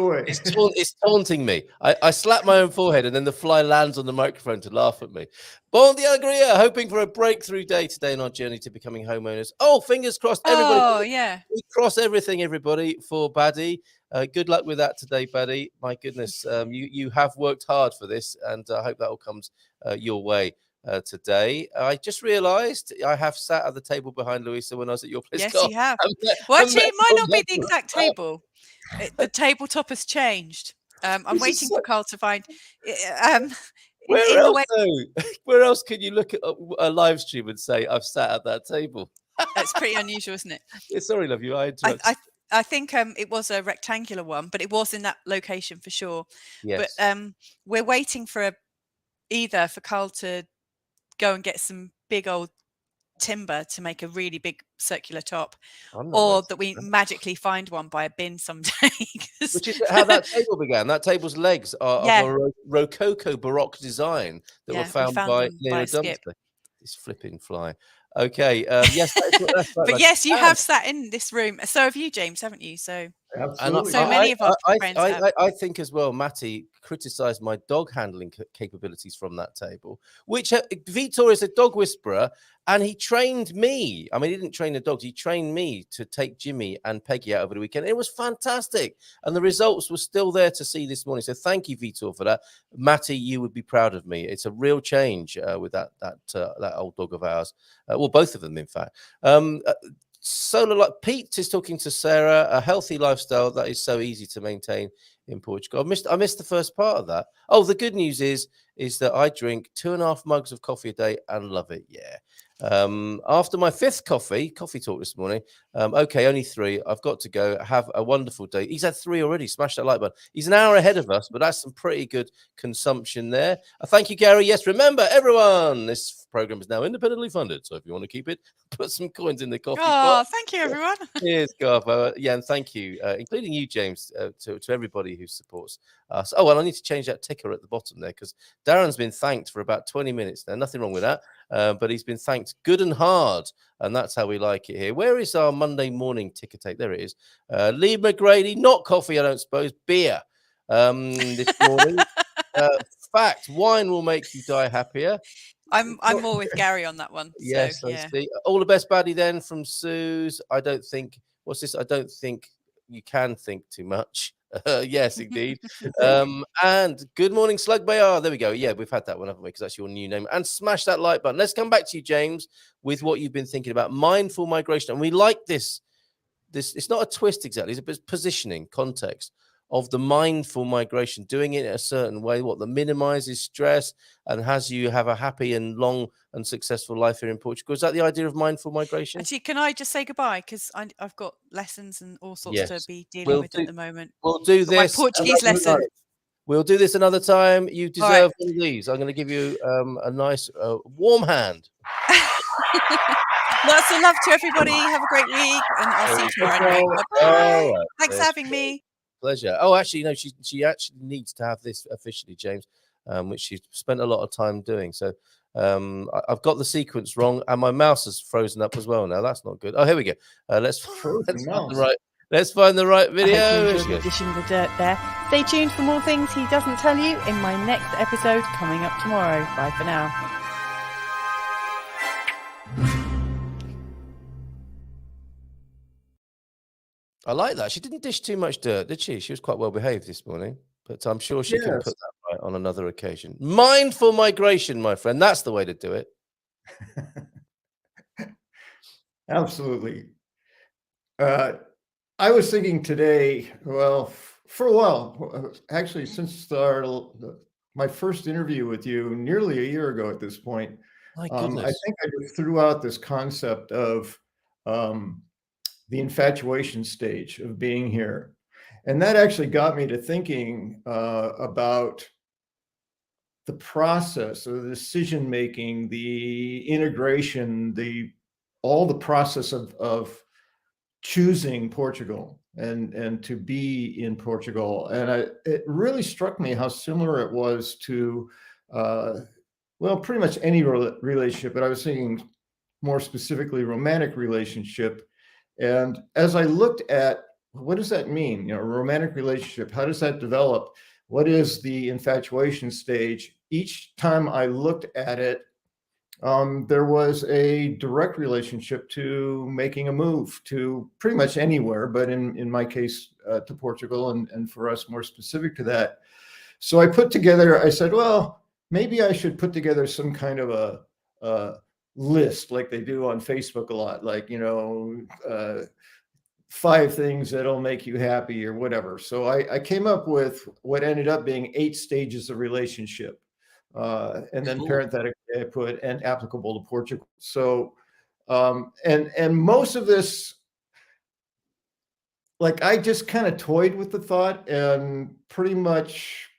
away. It's taunting me. I slap my own forehead and then the fly lands on the microphone to laugh at me. Bon dia, Agria, hoping for a breakthrough day today in our journey to becoming homeowners. Oh, fingers crossed, everybody. Oh, yeah. We cross everything, everybody, for Baddy. Good luck with that today, Baddy. My goodness, you have worked hard for this, and I hope that all comes your way. Today, I just realised I have sat at the table behind Louisa when I was at your place. Yes, you have. Well, actually, it might not be the exact table. The tabletop has changed. I'm waiting for Carl to find. Where else can you look at a live stream and say I've sat at that table? That's pretty unusual, isn't it? Yeah, sorry, love you. I interrupted. I think it was a rectangular one, but it was in that location for sure. Yes. But we're waiting for either for Carl to go and get some big old timber to make a really big circular top, or that we magically find one by a bin someday. Which is how that table began. That table's legs are of a Rococo Baroque design that were found by Lena Dunster. This flipping fly. Okay. Yes. That's but yes, you have sat in this room. So have you, James, haven't you? So Absolutely. So many of our friends have. I think as well, Matty criticised my dog handling capabilities from that table, which Vitor is a dog whisperer, and he trained me. I mean, he didn't train the dogs; he trained me to take Jimmy and Peggy out over the weekend. It was fantastic, and the results were still there to see this morning. So thank you, Vitor, for that. Matty, you would be proud of me. It's a real change with that old dog of ours. Well, both of them, in fact. Solar like Pete is talking to Sarah, a healthy lifestyle that is so easy to maintain in Portugal. I missed the first part of that. Oh, the good news is that I drink 2.5 mugs of coffee a day and love it. Yeah. After my 5th coffee talk this morning. Okay, only 3. I've got to go. Have a wonderful day. He's had 3 already. Smash that like button. He's an hour ahead of us, but that's some pretty good consumption there. Thank you, Gary. Yes, remember, everyone, this program is now independently funded. So if you want to keep it, put some coins in the coffee pot. Thank you, everyone. Cheers, GuMPer. Yeah, and thank you, including you, James, to everybody who supports us. Oh, well, I need to change that ticker at the bottom there because Darren's been thanked for about 20 minutes now. Nothing wrong with that. But he's been thanked good and hard, and that's how we like it here. Where is our Monday morning ticker tape? There it is. Lee McGrady, not coffee, I don't suppose, beer this morning. Fact, wine will make you die happier. I'm more with Gary on that one. Yes, so, yeah. I see. All the best, baddie, then from Suze. I don't think, what's this? I don't think you can think too much. Yes, indeed. And good morning, Slug Bayard. There we go. Yeah, we've had that one, haven't we? Because that's your new name. And smash that like button. Let's come back to you, James, with what you've been thinking about mindful migration. And we like this. It's not a twist exactly, it's a positioning context of the mindful migration, doing it in a certain way, that minimizes stress and has you have a happy and long and successful life here in Portugal. Is that the idea of mindful migration? Actually, can I just say goodbye? Because I've got lessons and all sorts to be dealing with at the moment. We'll do this. My Portuguese lesson. We'll do this another time. You deserve one of these. I'm going to give you a nice warm hand. Lots of love to everybody. Have a great week, and I'll see you tomorrow. Anyway. Bye. Right, thanks for having me. Pleasure. Oh, actually, no, she actually needs to have this officially, James, which she spent a lot of time doing. So I've got the sequence wrong, and my mouse has frozen up as well. Now that's not good. Oh, here we go. Let's find the right video. I hope you enjoyed Dishing the Dirt there. Stay tuned for more things he doesn't tell you in my next episode coming up tomorrow. Bye for now. I like that. She didn't dish too much dirt, did she? She was quite well behaved this morning, but I'm sure she can put that right on another occasion. Mindful migration, my friend. That's the way to do it. Absolutely. I was thinking today, well, for a while, actually, since my first interview with you nearly a year ago at this point, my goodness. I think I just threw out this concept of the infatuation stage of being here. And that actually got me to thinking about the process of the decision-making, the integration, all the process of choosing Portugal and to be in Portugal. And it really struck me how similar it was to, well, pretty much any relationship, but I was thinking more specifically romantic relationship. And as I looked at, what does that mean? You know, a romantic relationship, how does that develop? What is the infatuation stage? Each time I looked at it, there was a direct relationship to making a move to pretty much anywhere, but in my case, to Portugal, and for us more specific to that. So I said, well, maybe I should put together some kind of a list like they do on Facebook a lot, like, 5 things that'll make you happy or whatever. So I came up with what ended up being 8 stages of relationship. And then parenthetically I put and applicable to Portugal. So and most of this, like, I just kind of toyed with the thought, and pretty much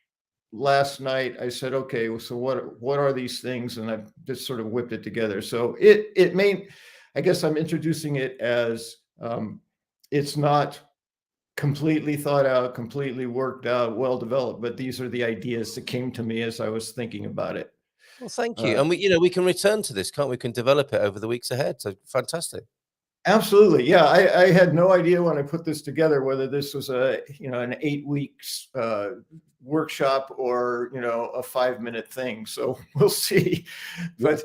last night I said, okay, so what are these things? And I just sort of whipped it together. So I guess I'm introducing it as it's not completely thought out, completely worked out, well developed, but these are the ideas that came to me as I was thinking about it. Well, thank you. And we can return to this, can't we? We can develop it over the weeks ahead. So fantastic. Absolutely. Yeah. I had no idea when I put this together whether this was an 8 weeks workshop or, a 5-minute thing. So we'll see. But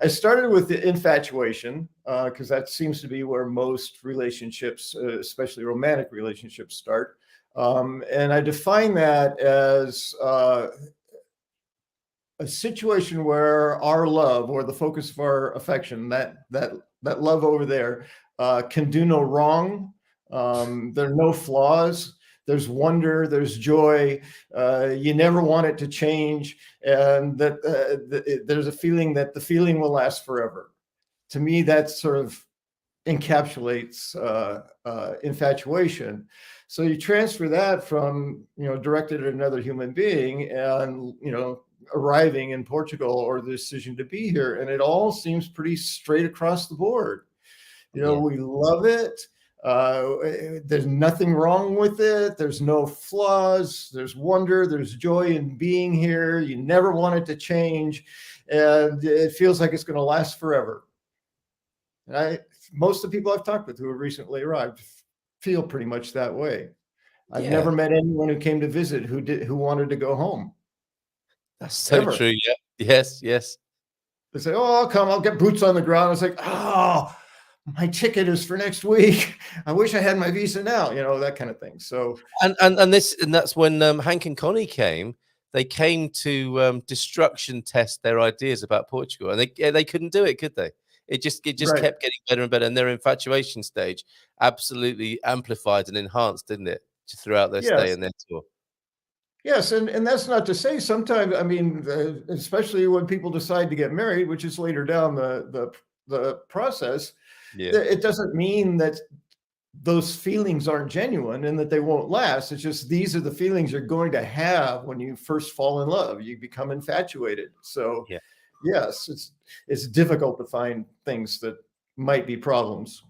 I started with the infatuation because that seems to be where most relationships, especially romantic relationships, start. And I define that as a situation where our love, or the focus of our affection, that love over there, can do no wrong. There are no flaws. There's wonder. There's joy. You never want it to change, and that there's a feeling that the feeling will last forever. To me, that sort of encapsulates infatuation. So you transfer that from directed at another human being, and arriving in Portugal, or the decision to be here, and it all seems pretty straight across the board. We love it. There's nothing wrong with it. There's no flaws. There's wonder. There's joy in being here. You never want it to change, and it feels like it's going to last forever. And most of the people I've talked with who have recently arrived feel pretty much that way. I've never met anyone who came to visit who wanted to go home. That's so true. Yeah. Yes. They say, "Oh, I'll come. I'll get boots on the ground." It's like, "Oh, my ticket is for next week. I wish I had my visa now." That kind of thing. So and that's when Hank and Connie came. They came to destruction test their ideas about Portugal, and they couldn't do it, could they? It just kept getting better and better, and their infatuation stage absolutely amplified and enhanced, didn't it, throughout their stay and their tour? Yes, and that's not to say sometimes, I mean, especially when people decide to get married, which is later down the process, it doesn't mean that those feelings aren't genuine and that they won't last. It's just these are the feelings you're going to have when you first fall in love. You become infatuated. So yes, it's difficult to find things that might be problems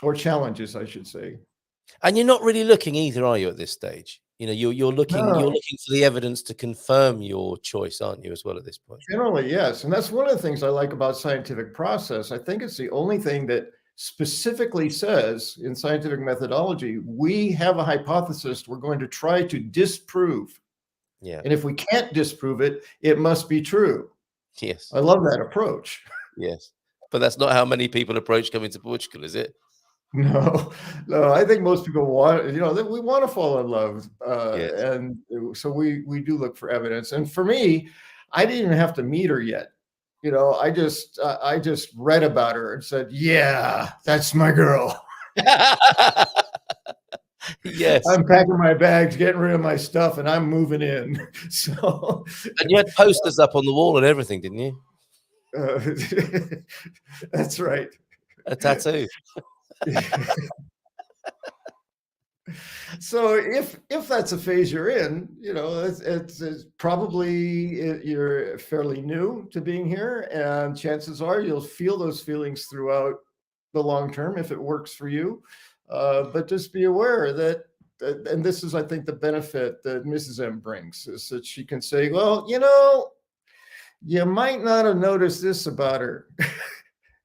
or challenges, I should say. And you're not really looking either, are you, at this stage? You're looking for the evidence to confirm your choice, aren't you, as well, at this point? Generally, yes. And that's one of the things I like about scientific process. I think it's the only thing that specifically says in scientific methodology, we have a hypothesis we're going to try to disprove. Yeah. And if we can't disprove it, it must be true. Yes. I love that approach. Yes. But that's not how many people approach coming to Portugal, is it? No. I think most people want, we want to fall in love. And so we do look for evidence. And for me, I didn't even have to meet her yet. I just read about her and said, yeah, that's my girl. Yes. I'm packing my bags, getting rid of my stuff, and I'm moving in. So, and you had posters up on the wall and everything, didn't you? That's right. A tattoo. So if that's a phase you're in, it's probably you're fairly new to being here, and chances are you'll feel those feelings throughout the long term if it works for you. But just be aware that, and this is, I think, the benefit that Mrs. M brings, is that she can say, well, you might not have noticed this about her.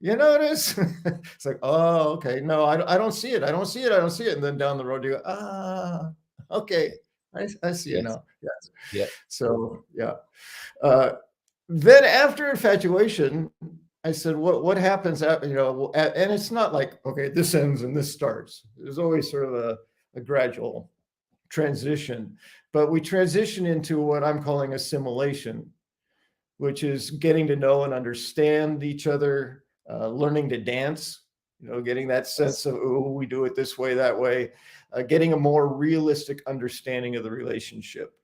You notice? It's like, oh, okay. No, I don't see it. I don't see it. And then down the road, you go, okay. I see it now. Yes. Yeah. So, yeah. Then after infatuation, I said, what happens after, and it's not like, okay, this ends and this starts. There's always sort of a gradual transition, but we transition into what I'm calling assimilation, which is getting to know and understand each other, learning to dance, getting that sense of, oh, we do it this way, that way, getting a more realistic understanding of the relationship.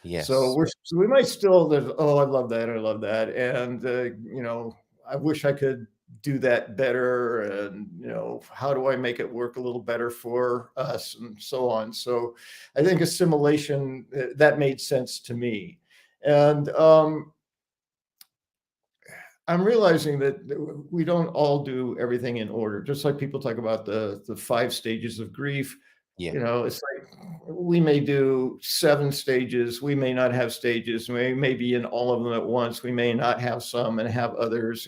Yes. So we might still, I love that. And, I wish I could do that better. And, how do I make it work a little better for us, and so on. So I think assimilation, that made sense to me. And, I'm realizing that we don't all do everything in order. Just like people talk about the 5 stages of grief. Yeah. It's like we may do 7 stages. We may not have stages. We may be in all of them at once. We may not have some and have others,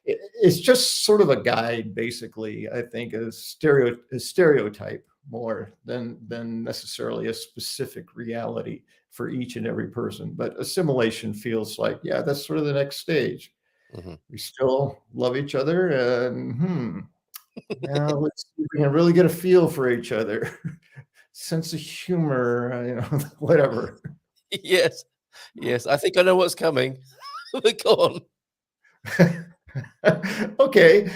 it's just sort of a guide, basically. I think a stereotype more than necessarily a specific reality for each and every person. But assimilation feels like, yeah, that's sort of the next stage. We still love each other, and now let's see if we can really get a feel for each other. Sense of humor, whatever. Yes, yes. I think I know what's coming. Go on. Okay,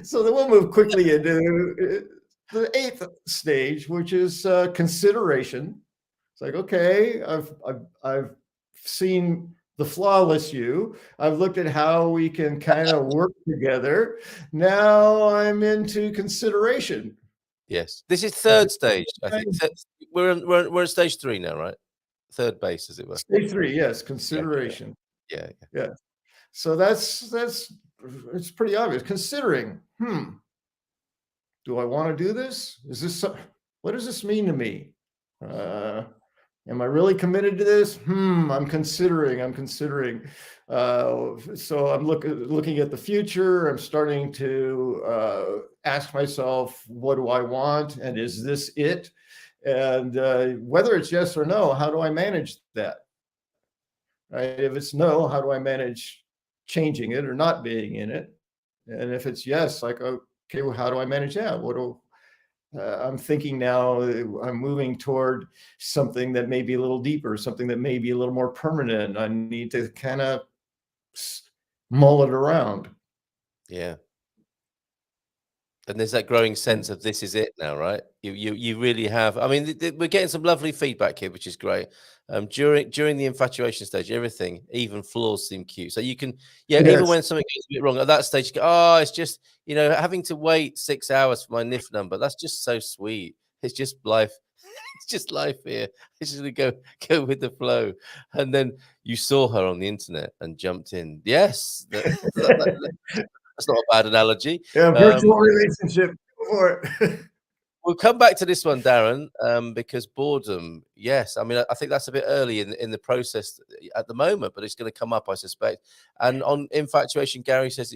so then we'll move quickly into the 8th stage, which is consideration. It's like, okay, I've seen the flawless you. I've looked at how we can kind of work together. Now I'm into consideration. Yes, this is 3rd stage. I think we're at stage 3 now, right? 3rd base, as it were. Stage 3, yes, consideration. Yeah. So that's it's pretty obvious. Considering, do I want to do this? Is this what does this mean to me? Am I really committed to this? I'm considering. So I'm looking at the future. I'm starting to ask myself, what do I want? And is this it? And whether it's yes or no, how do I manage that? Right? If it's no, how do I manage changing it or not being in it? And if it's yes, like, okay, well, how do I manage that? I'm thinking now, I'm moving toward something that may be a little deeper, something that may be a little more permanent. I need to kind of mull it around. Yeah. And there's that growing sense of this is it now, right? You really have. I mean, we're getting some lovely feedback here, which is great. During the infatuation stage, everything, even flaws, seem cute. So you can, even when something goes a bit wrong at that stage, you go, oh, it's just having to wait 6 hours for my NIF number. That's just so sweet. It's just life. It's just life here. It's just gonna go with the flow. And then you saw her on the internet and jumped in. Yes. That's not a bad analogy. Yeah, virtual relationship. Go for it. We'll come back to this one, Darren, because boredom. Yes, I mean, I think that's a bit early in the process at the moment, but it's going to come up, I suspect. And on infatuation, Gary says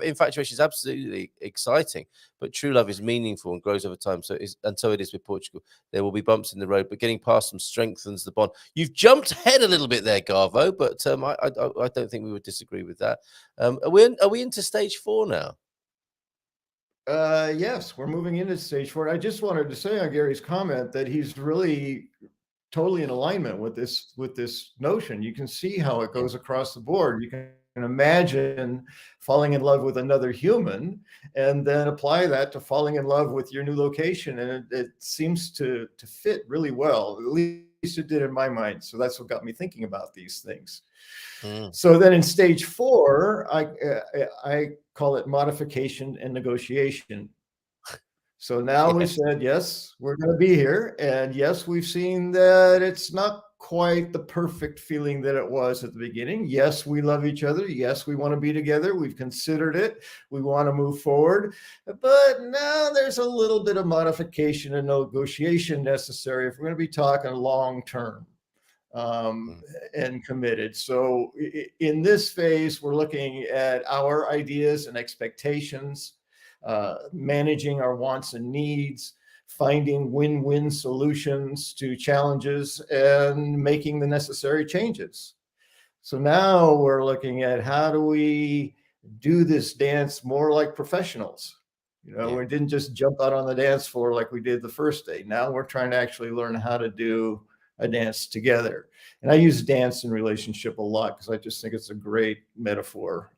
infatuation is absolutely exciting, but true love is meaningful and grows over time. So it is with Portugal. There will be bumps in the road, but getting past them strengthens the bond. You've jumped ahead a little bit there, Garvo, but I don't think we would disagree with that. Are we into stage 4 now? Yes, we're moving into stage 4. I just wanted to say on Gary's comment that he's really totally in alignment with this notion. You can see how it goes across the board. You can imagine falling in love with another human and then apply that to falling in love with your new location. And it seems to fit really well. At least it did in my mind. So that's what got me thinking about these things. So then in stage 4, I call it modification and negotiation. So now we said, yes, we're going to be here. And yes, we've seen that it's not quite the perfect feeling that it was at the beginning. Yes, we love each other. Yes, we want to be together. We've considered it. We want to move forward. But now there's a little bit of modification and negotiation necessary if we're going to be talking long term. And committed. So in this phase, we're looking at our ideas and expectations, managing our wants and needs, finding win-win solutions to challenges, and making the necessary changes. So now we're looking at how do we do this dance more like professionals? We didn't just jump out on the dance floor like we did the first day. Now we're trying to actually learn how to do a dance together. And I use dance in relationship a lot because I just think it's a great metaphor.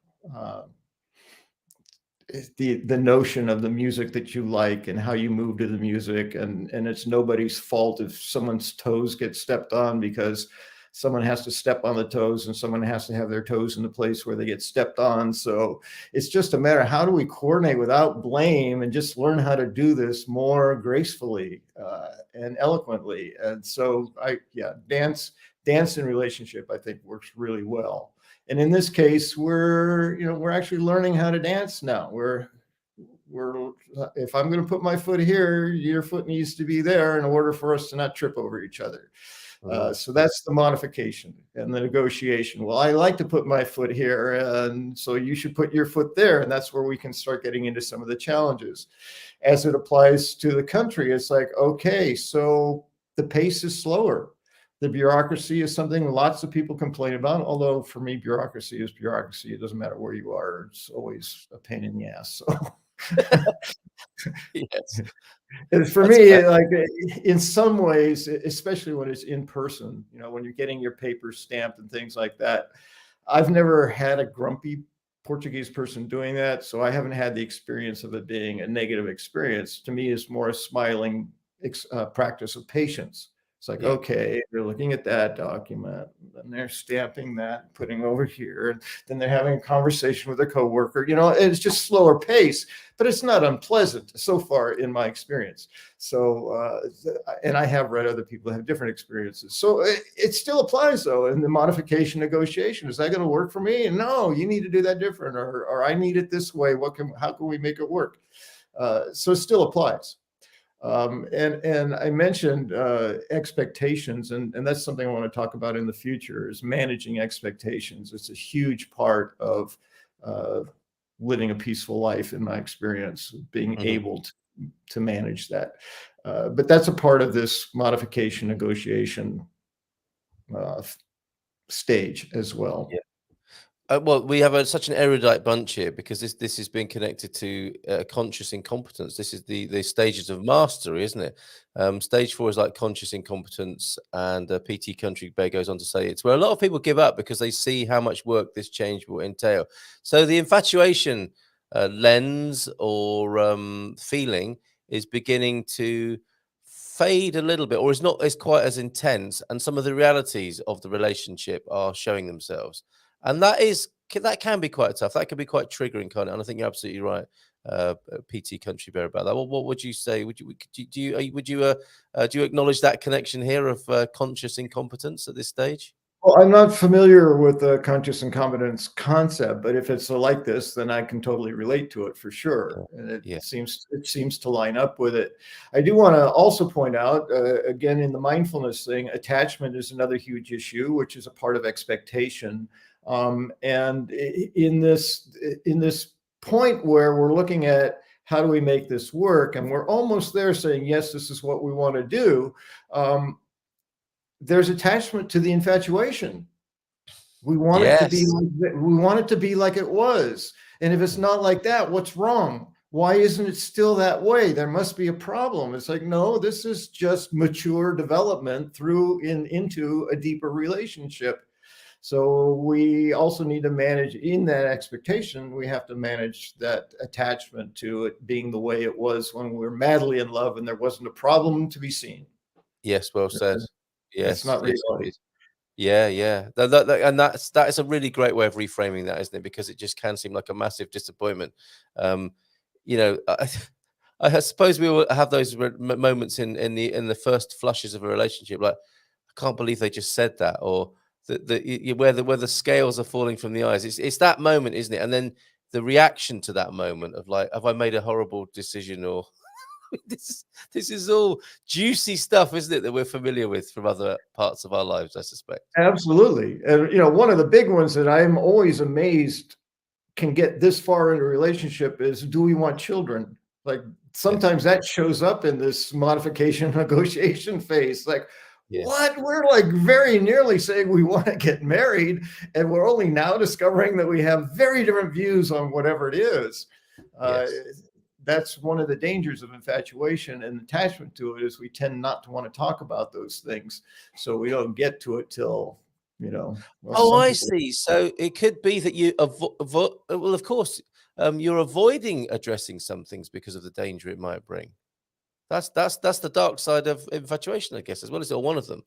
The notion of the music that you like and how you move to the music, and it's nobody's fault if someone's toes get stepped on, because someone has to step on the toes and someone has to have their toes in the place where they get stepped on. So it's just a matter of how do we coordinate without blame and just learn how to do this more gracefully and eloquently. And so dance in relationship, I think, works really well. And in this case, we're actually learning how to dance now. if I'm going to put my foot here, your foot needs to be there in order for us to not trip over each other. So that's the modification and the negotiation. Well, I like to put my foot here, and so you should put your foot there. And that's where we can start getting into some of the challenges. As it applies to the country, it's like, okay, so the pace is slower. The bureaucracy is something lots of people complain about, although for me, bureaucracy is bureaucracy. It doesn't matter where you are. It's always a pain in the ass. So Yes. and for me, like in some ways, especially when it's in person, when you're getting your papers stamped and things like that, I've never had a grumpy Portuguese person doing that. So I haven't had the experience of it being a negative experience. To me, it's more a smiling practice of patience. It's like, okay, they're looking at that document, and they're stamping that, putting over here, and then they're having a conversation with a coworker. It's just slower pace, but it's not unpleasant so far in my experience. So, and I have read other people have different experiences. So it still applies though in the modification negotiation. Is that going to work for me? And no, you need to do that different, or I need it this way. How can we make it work? So it still applies. And I mentioned expectations, and that's something I want to talk about in the future, is managing expectations. It's a huge part of living a peaceful life, in my experience, being able to manage that. But that's a part of this modification negotiation stage as well. Yeah. Well, we have such an erudite bunch here because this has been connected to conscious incompetence. This is the stages of mastery, isn't it? Stage 4 is like conscious incompetence, and PT Country Bear goes on to say it's where a lot of people give up because they see how much work this change will entail. So the infatuation lens or feeling is beginning to fade a little bit, or is not as quite as intense, and some of the realities of the relationship are showing themselves. And that can be quite tough. That can be quite triggering, kind of. And I think you're absolutely right, PT Country Bear, about that. What would you say? Would you acknowledge that connection here of conscious incompetence at this stage? Well, I'm not familiar with the conscious incompetence concept, but if it's like this, then I can totally relate to it for sure. And it seems to line up with it. I do want to also point out, again, in the mindfulness thing, attachment is another huge issue, which is a part of expectation. And in this point where we're looking at how do we make this work, and we're almost there saying, yes, this is what we want to do. There's attachment to the infatuation. We want it to be like it was. And if it's not like that, what's wrong? Why isn't it still that way? There must be a problem. It's like, no, this is just mature development into a deeper relationship. So we also need to manage in that expectation. We have to manage that attachment to it being the way it was when we were madly in love and there wasn't a problem to be seen. Yes, well said. Yes, it's not reality. Yeah. And that is a really great way of reframing that, isn't it? Because it just can seem like a massive disappointment. I suppose we will have those moments in the first flushes of a relationship, like, I can't believe they just said that, or where the scales are falling from the eyes. It's that moment, isn't it? And then the reaction to that moment of like, have I made a horrible decision? Or this is all juicy stuff, isn't it, that we're familiar with from other parts of our lives, I suspect. Absolutely. And one of the big ones that I'm always amazed can get this far into a relationship is, do we want children? Like sometimes that shows up in this modification negotiation phase. Like, what? We're like very nearly saying we want to get married, and we're only now discovering that we have very different views on whatever it is. That's one of the dangers of infatuation and attachment to it, is we tend not to want to talk about those things. So we don't get to it till, I see. So it could be that you well, of course, you're avoiding addressing some things because of the danger it might bring. That's the dark side of infatuation, I guess, as well as one of them.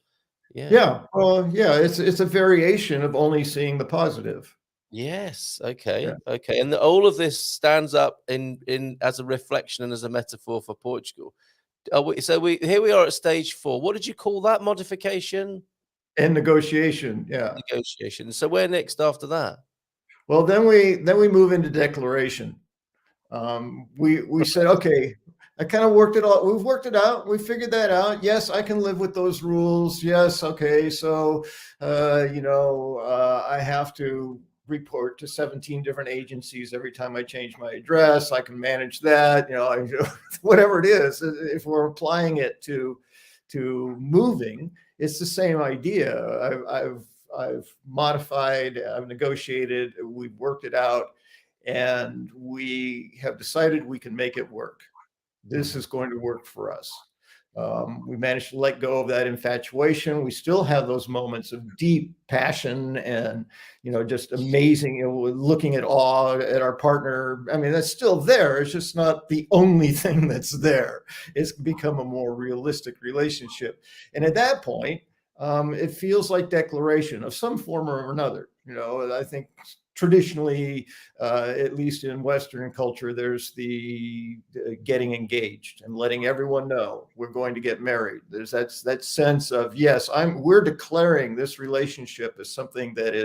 Yeah. Well, yeah, it's a variation of only seeing the positive. Yes. Okay. Yeah. Okay. And all of this stands up in as a reflection and as a metaphor for Portugal. So here we are at stage 4. What did you call that? Modification and negotiation. Yeah. Negotiation. So where next after that? Well, then we move into declaration. We said, okay, I kind of worked it all. We've worked it out. We figured that out. Yes, I can live with those rules. Yes. Okay. So, I have to report to 17 different agencies every time I change my address. I can manage that, whatever it is. If we're applying it to moving, it's the same idea. I've modified, I've negotiated, we've worked it out, and we have decided we can make it work. This is going to work for us. We managed to let go of that infatuation. We still have those moments of deep passion and, just amazing, looking at awe at our partner. I mean, that's still there. It's just not the only thing that's there. It's become a more realistic relationship. And at that point, it feels like declaration of some form or another. I think traditionally, at least in Western culture, there's the getting engaged and letting everyone know we're going to get married. There's that sense of, yes, we're declaring this relationship as something that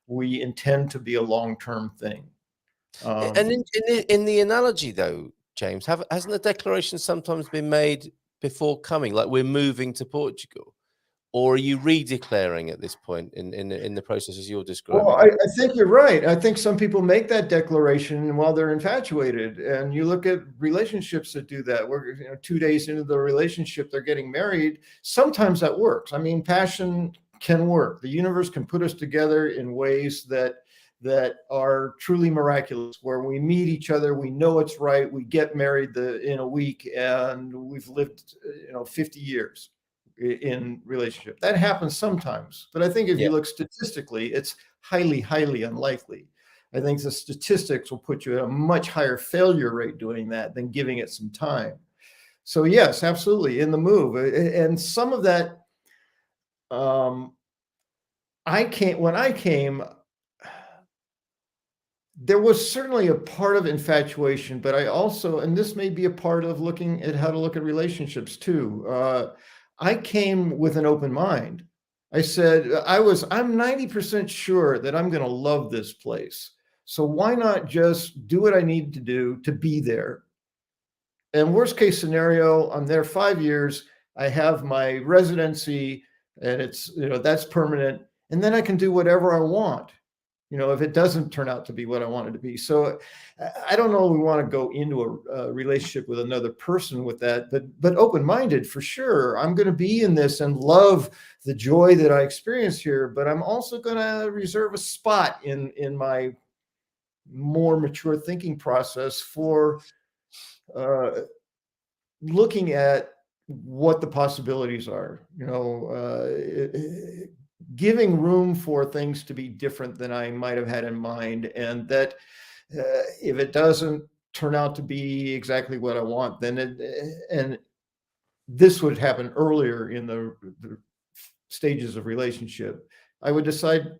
we intend to be a long-term thing. And in the analogy, though, James, hasn't the declaration sometimes been made before coming, like we're moving to Portugal? Or are you redeclaring at this point in the processes you're describing? Well, I think you're right. I think some people make that declaration while they're infatuated, and you look at relationships that do that. Where 2 days into the relationship, they're getting married. Sometimes that works. I mean, passion can work. The universe can put us together in ways that are truly miraculous, where we meet each other, we know it's right, we get married in a week, and we've lived 50 years in relationship. That happens sometimes, but I think if you look statistically, it's highly, highly unlikely. I think the statistics will put you at a much higher failure rate doing that than giving it some time. So yes, absolutely, in the move. And some of that, when I came, there was certainly a part of infatuation, but I also, and this may be a part of looking at how to look at relationships too. I came with an open mind. I said, I'm 90% sure that I'm going to love this place. So why not just do what I need to do to be there? And worst case scenario, I'm there 5 years. I have my residency, and it's, that's permanent. And then I can do whatever I want, if it doesn't turn out to be what I want it to be. So I don't know if we want to go into a relationship with another person with that, but open-minded for sure. I'm going to be in this and love the joy that I experience here, but I'm also going to reserve a spot in my more mature thinking process for looking at what the possibilities are, giving room for things to be different than I might have had in mind. And that if it doesn't turn out to be exactly what I want, then and this would happen earlier in the stages of relationship, I would decide,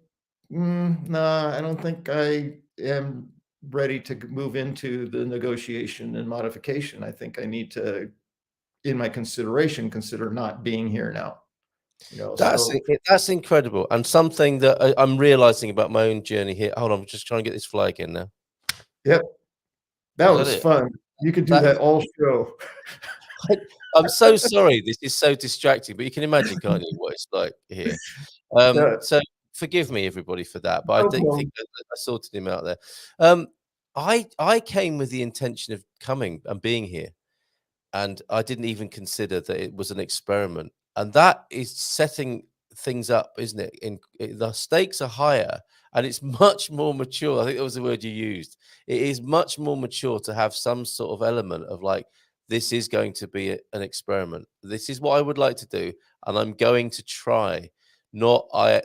nah, I don't think I am ready to move into the negotiation and modification. I think I need to, in my consideration, consider not being here now. That's incredible, and something that I'm realizing about my own journey here. Hold on, I'm just trying to get this flag in now. Yep, that was fun. You could do that all show. I'm so sorry. This is so distracting, but you can imagine, can't you, what it's like here? So forgive me, everybody, for that. But I think that I sorted him out there. I came with the intention of coming and being here, and I didn't even consider that it was an experiment. And that is setting things up, isn't it? The stakes are higher, and it's much more mature. I think that was the word you used. It is much more mature to have some sort of element of like, this is going to be an experiment. This is what I would like to do, and I'm going to try. Not a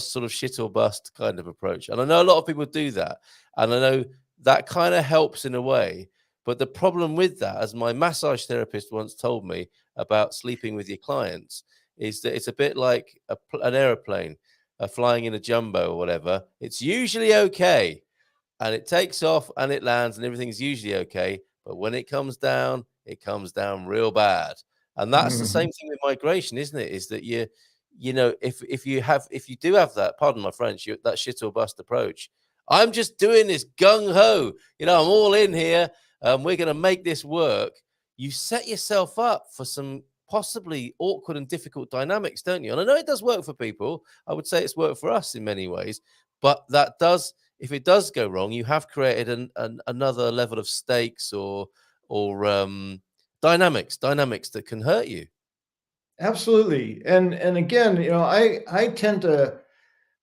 sort of shit or bust kind of approach. And I know a lot of people do that, and I know that kind of helps in a way. But the problem with that, as my massage therapist once told me about sleeping with your clients, is that it's a bit like an aeroplane flying in a jumbo or whatever. It's usually okay, and it takes off and it lands and everything's usually okay. But when it comes down real bad. And that's the same thing with migration, isn't it? Is that if you do have that, pardon my French, that shit or bust approach, I'm just doing this gung ho. I'm all in here. We're going to make this work. You set yourself up for some possibly awkward and difficult dynamics, don't you? And I know it does work for people. I would say it's worked for us in many ways, but if it does go wrong, you have created another level of stakes or dynamics that can hurt you. Absolutely. And again, I tend to,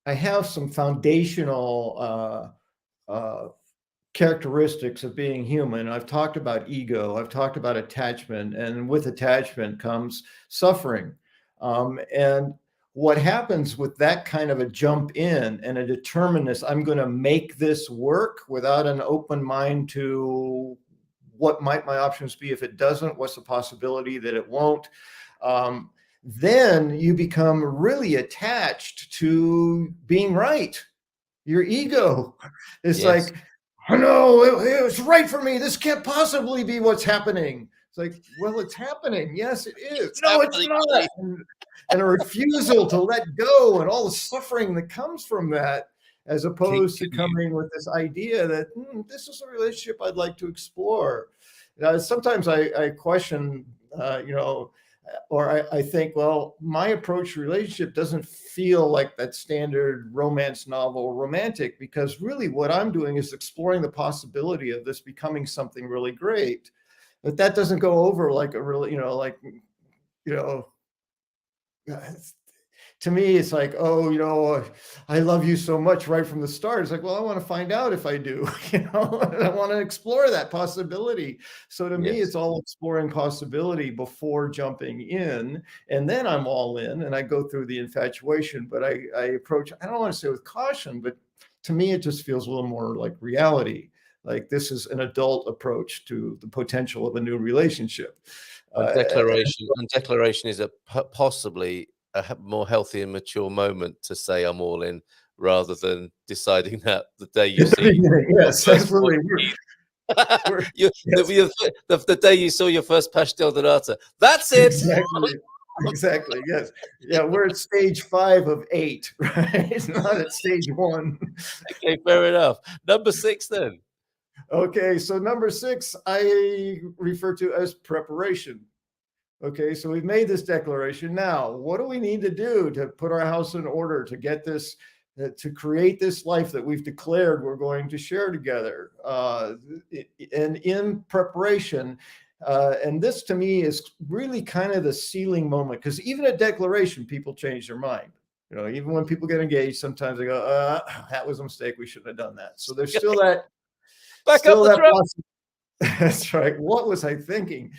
I have some foundational characteristics of being human. I've talked about ego, I've talked about attachment, and with attachment comes suffering. And what happens with that kind of a jump in and a determinedness, I'm going to make this work without an open mind to what might my options be if it doesn't, what's the possibility that it won't. Then you become really attached to being right. Your ego is like, oh, no, it's right for me. This can't possibly be what's happening. It's like, well, it's happening. Yes, it is. No, it's not. And a refusal to let go and all the suffering that comes from that, as opposed to coming with this idea that this is a relationship I'd like to explore. Sometimes I question, or I think, well, my approach to relationship doesn't feel like that standard romance novel romantic, because really what I'm doing is exploring the possibility of this becoming something really great. But that doesn't go over like a really, to me, it's like, oh, I love you so much right from the start. It's like, well, I want to find out if I do, and I want to explore that possibility. So to me, it's all exploring possibility before jumping in. And then I'm all in and I go through the infatuation, but I approach, I don't want to say with caution, but to me, it just feels a little more like reality. Like this is an adult approach to the potential of a new relationship. Declaration is possibly a more healthy and mature moment to say I'm all in, rather than deciding that the day you see yes, absolutely. The day you saw your first pastel de nata. That's it. Exactly. Yes. Yeah. We're at stage 5 of 8, right? It's not at stage 1. Okay, fair enough. Number 6 then. Okay. So number 6, I refer to as preparation. Okay, so we've made this declaration. Now, what do we need to do to put our house in order, to get this, to create this life that we've declared we're going to share together? And in preparation, and this to me is really kind of the sealing moment, because even at declaration, people change their mind. Even when people get engaged, sometimes they go, that was a mistake. We shouldn't have done that. So there's still that. Back up the truck. That's right. What was I thinking?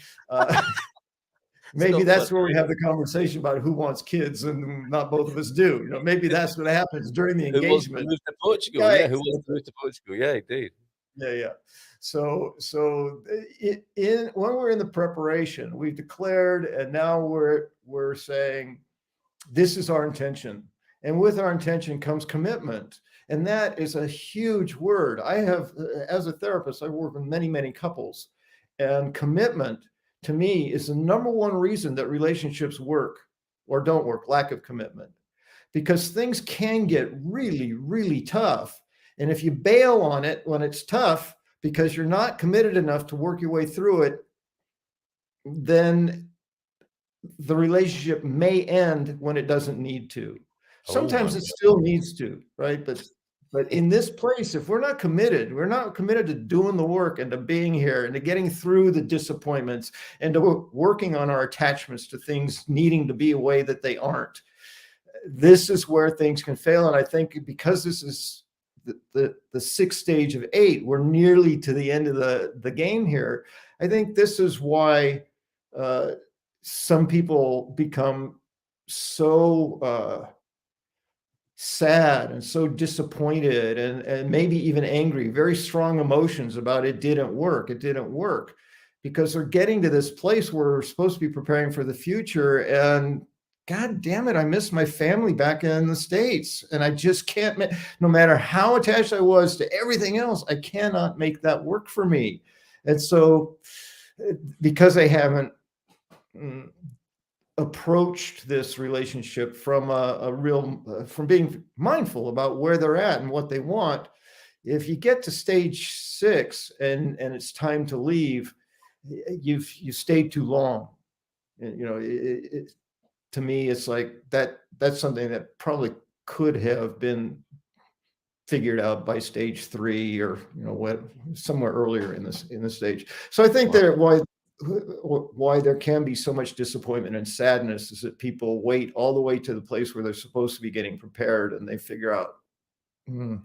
Maybe that's where we have the conversation about who wants kids, and not both of us do. Maybe that's what happens during the engagement. Who wants to move to Portugal? Yeah, who wants to move to Portugal? Yeah, indeed. Yeah. So when we're in the preparation, we've declared, and now we're saying this is our intention, and with our intention comes commitment, and that is a huge word. I have, as a therapist, I work with many couples, and commitment, to me, is the number one reason that relationships work or don't work: lack of commitment. Because things can get really, really tough. And if you bail on it when it's tough because you're not committed enough to work your way through it, then the relationship may end when it doesn't need to. Sometimes it still needs to, right? But in this place, if we're not committed to doing the work and to being here and to getting through the disappointments and to working on our attachments to things needing to be a way that they aren't, this is where things can fail. And I think because this is the 6th stage of 8, we're nearly to the end of the game here. I think this is why some people become so sad and so disappointed and maybe even angry, very strong emotions about it didn't work, because they're getting to this place where we're supposed to be preparing for the future, and God damn it, I miss my family back in the States, and I just can't, no matter how attached I was to everything else, I cannot make that work for me. And so because I haven't approached this relationship from from being mindful about where they're at and what they want, If you get to stage 6 and it's time to leave, you stayed too long. You know, to me, it's like that's something that probably could have been figured out by stage 3, or what, somewhere earlier in the stage. So I think that why there can be so much disappointment and sadness is that people wait all the way to the place where they're supposed to be getting prepared, and they figure out,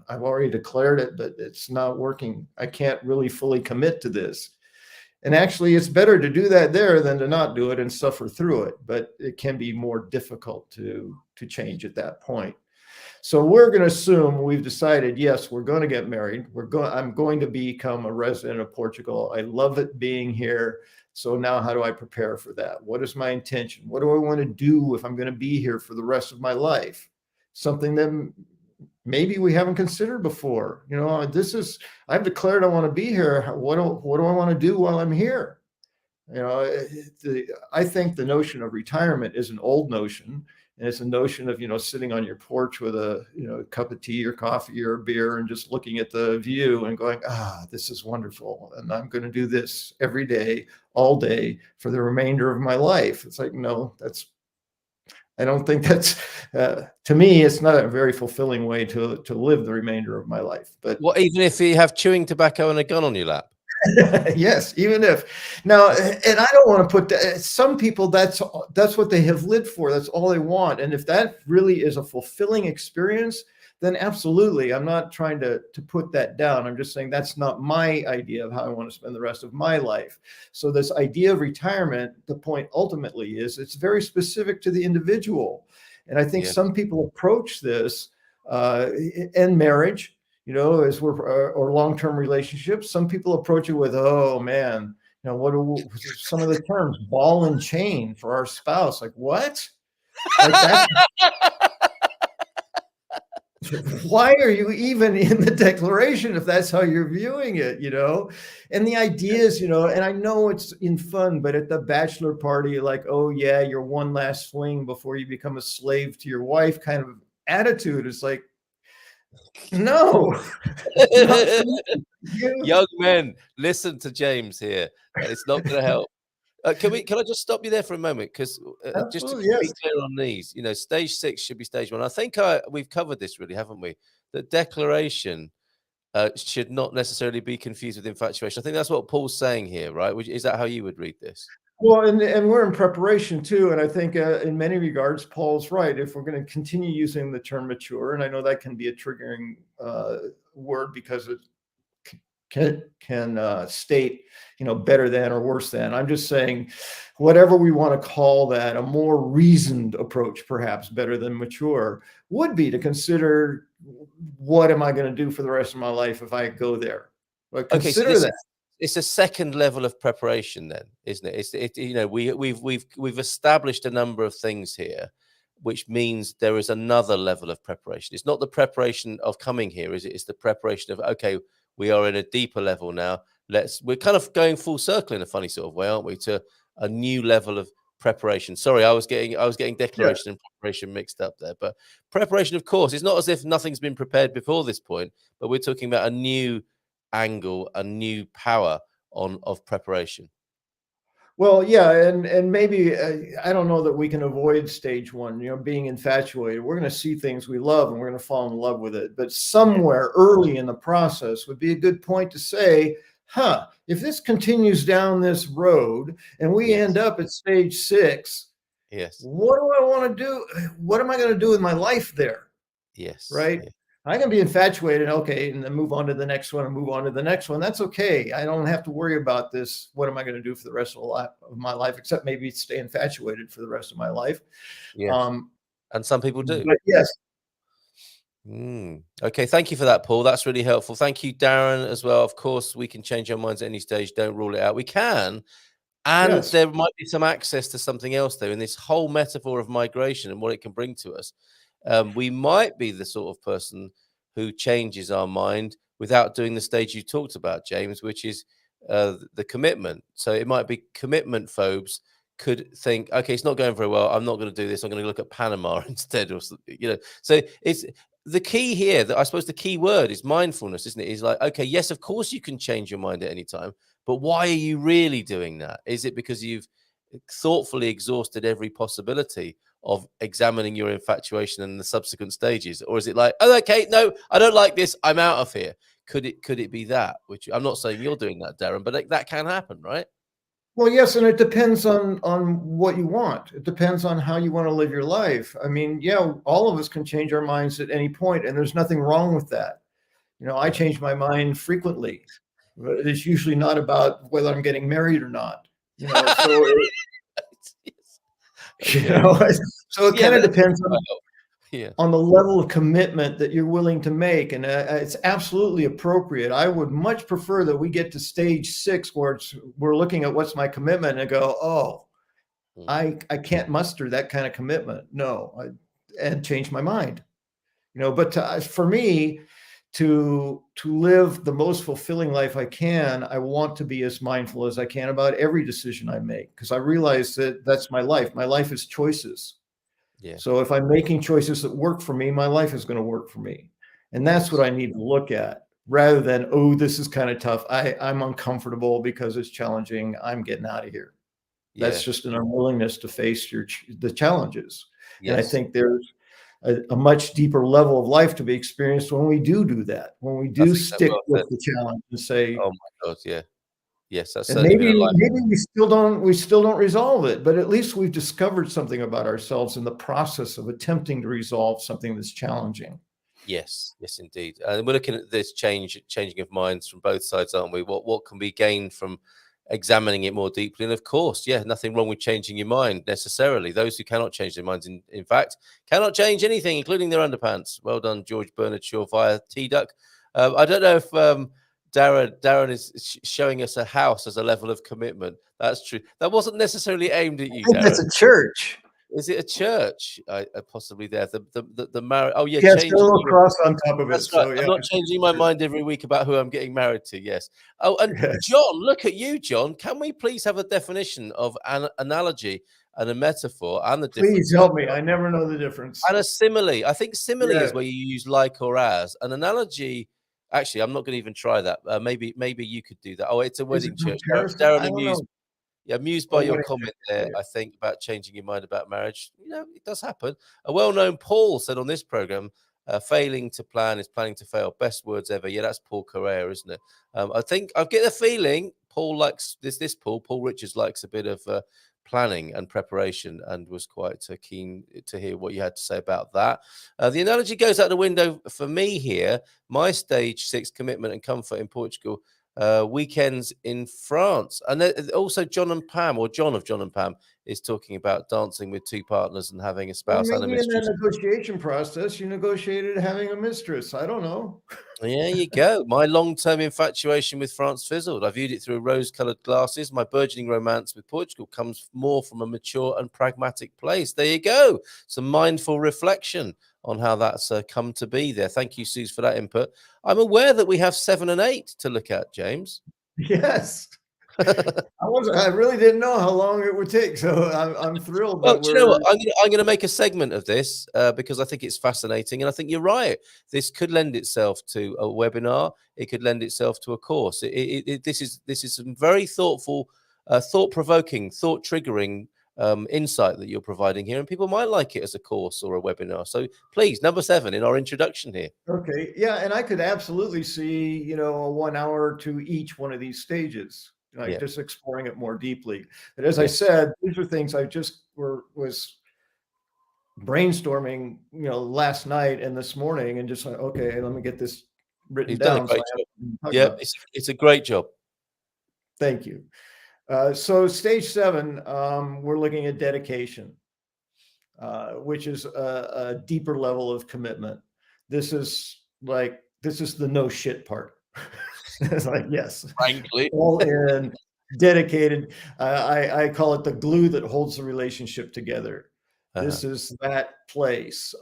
I've already declared it, but it's not working. I can't really fully commit to this. And actually, it's better to do that there than to not do it and suffer through it. But it can be more difficult to change at that point. So we're going to assume we've decided, yes, we're going to get married. I'm going to become a resident of Portugal. I love it being here. So now how do I prepare for that? What is my intention? What do I want to do if I'm going to be here for the rest of my life? Something that maybe we haven't considered before. I've declared I want to be here. What do I want to do while I'm here? I think the notion of retirement is an old notion. And it's a notion of, sitting on your porch with a cup of tea or coffee or beer and just looking at the view and going, this is wonderful. And I'm going to do this every day, all day for the remainder of my life. It's like, no, I don't think that's, to me, it's not a very fulfilling way to live the remainder of my life. But even if you have chewing tobacco and a gun on your lap? Yes, even if. Now, and I don't want to put that, some people, that's what they have lived for. That's all they want. And if that really is a fulfilling experience, then absolutely. I'm not trying to put that down. I'm just saying that's not my idea of how I want to spend the rest of my life. So this idea of retirement, the point ultimately is it's very specific to the individual. And I think some people approach this and marriage, as or long-term relationships. Some people approach it with, oh man, what are some of the terms? Ball and chain for our spouse. Like, what? Like that? Why are you even in the declaration if that's how you're viewing it? And the idea is, and I know it's in fun, but at the bachelor party, like, oh yeah, your one last fling before you become a slave to your wife kind of attitude is like, no. Young men, listen to James here. It's not going to help. Can I just stop you there for a moment? Because just to be clear on these, stage 6 should be stage 1. I think we've covered this really, haven't we? The declaration should not necessarily be confused with infatuation. I think that's what Paul's saying here, right? Is that how you would read this? Well, and we're in preparation too. And I think in many regards, Paul's right. If we're going to continue using the term mature, and I know that can be a triggering word because it can state, better than or worse than. I'm just saying, whatever we want to call that, a more reasoned approach, perhaps better than mature, would be to consider, what am I going to do for the rest of my life if I go there? But consider that. It's a second level of preparation, then, isn't it? We've established a number of things here, which means there is another level of preparation. It's not the preparation of coming here, is it? It's the preparation of, okay, we are in a deeper level now. We're kind of going full circle in a funny sort of way, aren't we? To a new level of preparation. Sorry, I was getting declaration and preparation mixed up there. But preparation, of course, it's not as if nothing's been prepared before this point, but we're talking about a new angle, a new power of preparation. Well, yeah, and maybe I don't know that we can avoid stage 1, being infatuated. We're going to see things we love and we're going to fall in love with it. But somewhere early in the process would be a good point to say, if this continues down this road and we end up at stage 6, what do I want to do? What am I going to do with my life there? Yes. Right. Yeah. I can be infatuated, okay, and then move on to the next one and move on to the next one. That's okay. I don't have to worry about this. What am I going to do for the rest of my life, except maybe stay infatuated for the rest of my life? Yes. And some people do. But yes. Okay, thank you for that, Paul. That's really helpful. Thank you, Darren, as well. Of course, we can change our minds at any stage. Don't rule it out. We can. And there might be some access to something else, though, in this whole metaphor of migration and what it can bring to us. We might be the sort of person who changes our mind without doing the stage you talked about, James, which is the commitment. So it might be commitment phobes could think, okay, it's not going very well. I'm not going to do this. I'm going to look at Panama instead, or so it's the key here, that I suppose the key word is mindfulness, isn't it? Is like, okay, yes, of course you can change your mind at any time, but why are you really doing that? Is it because you've thoughtfully exhausted every possibility of examining your infatuation and the subsequent stages, or is it like, oh, okay, no, I don't like this, I'm out of here? Could it be that? Which I'm not saying you're doing that, Darren, but that can happen, right? Well, yes, and it depends on what you want. It depends on how you want to live your life. I mean, yeah, all of us can change our minds at any point, and there's nothing wrong with that. You know, I change my mind frequently, but it's usually not about whether I'm getting married or not. You know, so so it kind of depends on the level of commitment that you're willing to make, and it's absolutely appropriate. I would much prefer that we get to stage 6 where we're looking at what's my commitment and go, oh, I can't muster that kind of commitment. No, and change my mind. You know, but for me, to live the most fulfilling life I can, I want to be as mindful as I can about every decision I make, because I realize that that's my life. My life is choices. Yeah. So if I'm making choices that work for me, my life is going to work for me. And that's what I need to look at, rather than, oh, this is kind of tough. I'm uncomfortable because it's challenging. I'm getting out of here. Yeah. That's just an unwillingness to face the challenges. Yes. And I think there's a much deeper level of life to be experienced when we do that, when we do stick with the challenge and say, oh my God, yeah. Yes, that's, and maybe we still don't resolve it, but at least we've discovered something about ourselves in the process of attempting to resolve something that's challenging. Yes, yes, indeed. And we're looking at this changing of minds from both sides, aren't we? What can be gained from examining it more deeply? And of course, yeah, nothing wrong with changing your mind necessarily. Those who cannot change their minds, in fact, cannot change anything, including their underpants. Well done, George Bernard Shaw via T-Duck. I don't know if Darren is showing us a house as a level of commitment. That's true. That wasn't necessarily aimed at you, Darren. That's a church. Is it a church? Possibly there. The marriage. Oh yeah, yes, a little cross on top of it. That's right. So, yeah. I'm not changing my mind every week about who I'm getting married to. Yes. Oh, and yes. John, look at you, John. Can we please have a definition of an analogy and a metaphor and the difference? Please help me. I never know the difference. And a simile. I think simile is where you use like or as. An analogy. Actually, I'm not going to even try that. Maybe you could do that. Oh, it's a wedding church. Darren, amused by your comment there, I think, about changing your mind about marriage. You know, it does happen. A well-known Paul said on this program, failing to plan is planning to fail. Best words ever. Yeah, that's Paul Correa, isn't it? I think I get the feeling Paul likes this Paul Richards likes a bit of planning and preparation, and was quite keen to hear what you had to say about that. The analogy goes out the window for me here. My stage 6 commitment and comfort in Portugal, weekends in France. And also John of John and Pam is talking about dancing with 2 partners and having a spouse and a mistress. In the negotiation process, you negotiated having a mistress. I don't know. There you go. My long-term infatuation with France fizzled. I viewed it through rose-colored glasses. My burgeoning romance with Portugal comes more from a mature and pragmatic place. There you go. Some mindful reflection on how that's come to be there. Thank you, Suze, for that input. I'm aware that we have 7 and 8 to look at, James. Yes. I really didn't know how long it would take, so I'm thrilled. Well, do you know what? I'm going to make a segment of this because I think it's fascinating, and I think you're right. This could lend itself to a webinar. It could lend itself to a course. This is some very thoughtful, thought-provoking, thought-triggering insight that you're providing here, and people might like it as a course or a webinar. So please, number 7 in our introduction here. Okay, yeah, and I could absolutely see, a 1 hour to each one of these stages. Just exploring it more deeply. But as I said, these are things I just was brainstorming, last night and this morning, and just like, okay, let me get this written down. Done a great job. It's a great job. Thank you. So stage 7, we're looking at dedication, which is a deeper level of commitment. This is the no shit part. It's like, yes, frankly, all in, dedicated. I call it the glue that holds the relationship together. This is that place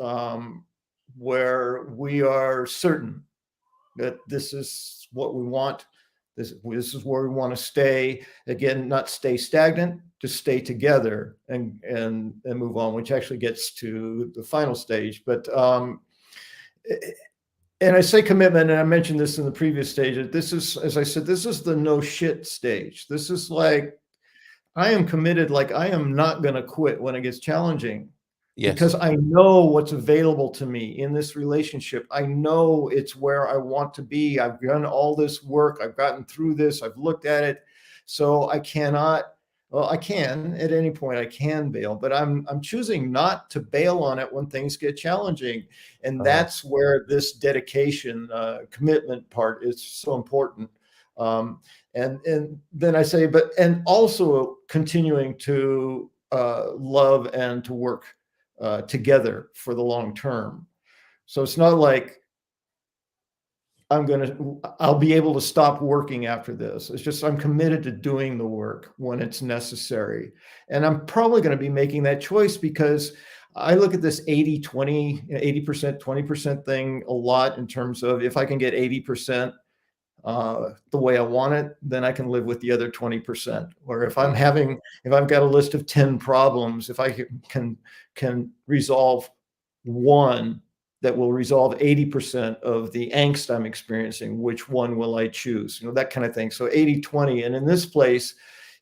where we are certain that this is what we want. This is where we want to stay. Again, not stay stagnant, just stay together and move on, which actually gets to the final stage. But and I say commitment, and I mentioned this in the previous stage. This is, as I said, this is the no shit stage. This is like, I am committed. Like, I am not going to quit when it gets challenging. Yes. Because I know what's available to me in this relationship. I know it's where I want to be. I've done all this work. I've gotten through this. I've looked at it. So I cannot, well, I can at any point, I can bail, but I'm choosing not to bail on it when things get challenging. And that's where this dedication, commitment part is so important. And then I say, and also continuing to love and to work together for the long term. So it's not like I'll be able to stop working after this. It's just, I'm committed to doing the work when it's necessary. And I'm probably going to be making that choice because I look at this 80-20, 80%, 20% thing a lot in terms of, if I can get 80% the way I want it, then I can live with the other 20%. Or if I've got a list of 10 problems, if I can resolve one that will resolve 80% of the angst I'm experiencing, which one will I choose? That kind of thing. So 80-20. And in this place,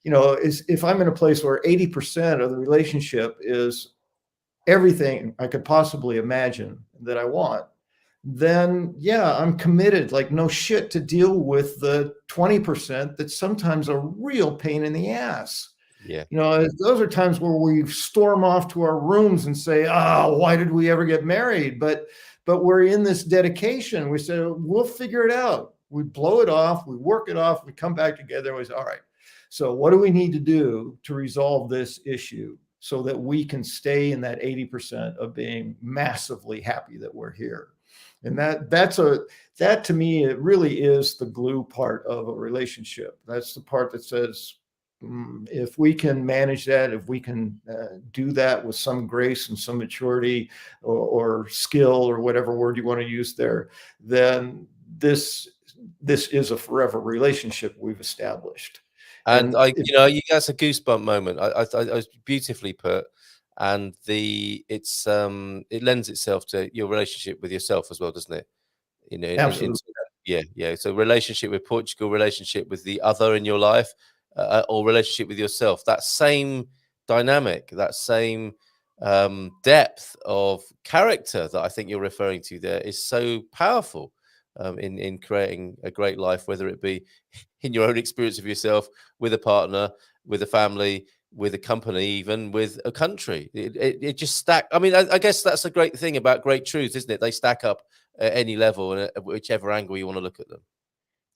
if I'm in a place where 80% of the relationship is everything I could possibly imagine that I want, then yeah, I'm committed, like no shit, to deal with the 20% that's sometimes a real pain in the ass. Yeah. Those are times where we storm off to our rooms and say, why did we ever get married? But we're in this dedication. We say, we'll figure it out. We blow it off. We work it off. We come back together and we say, all right, so what do we need to do to resolve this issue so that we can stay in that 80% of being massively happy that we're here? And that to me, it really is the glue part of a relationship. That's the part that says, if we can manage that, if we can do that with some grace and some maturity or skill or whatever word you want to use there, then this is a forever relationship we've established. And that's a goosebump moment. I was beautifully put. And it lends itself to your relationship with yourself as well, doesn't it? Absolutely. Yeah. So relationship with Portugal, relationship with the other in your life, or relationship with yourself. That same dynamic, that same depth of character that I think you're referring to there is so powerful in creating a great life, whether it be in your own experience of yourself, with a partner, with a family, with a company, even with a country. It just stack. I mean, I guess that's a great thing about great truths, isn't it? They stack up at any level and at whichever angle you want to look at them.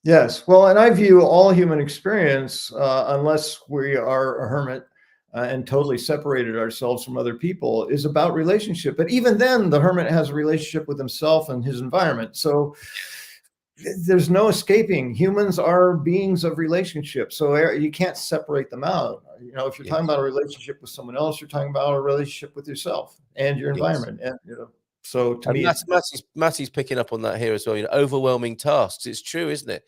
Yes. Well, and I view all human experience, unless we are a hermit and totally separated ourselves from other people, is about relationship. But even then, the hermit has a relationship with himself and his environment. So there's no escaping. Humans are beings of relationship. So you can't separate them out. If you're talking about a relationship with someone else, you're talking about a relationship with yourself and your environment. And, so to me, Matty's picking up on that here as well. Overwhelming tasks. It's true, isn't it?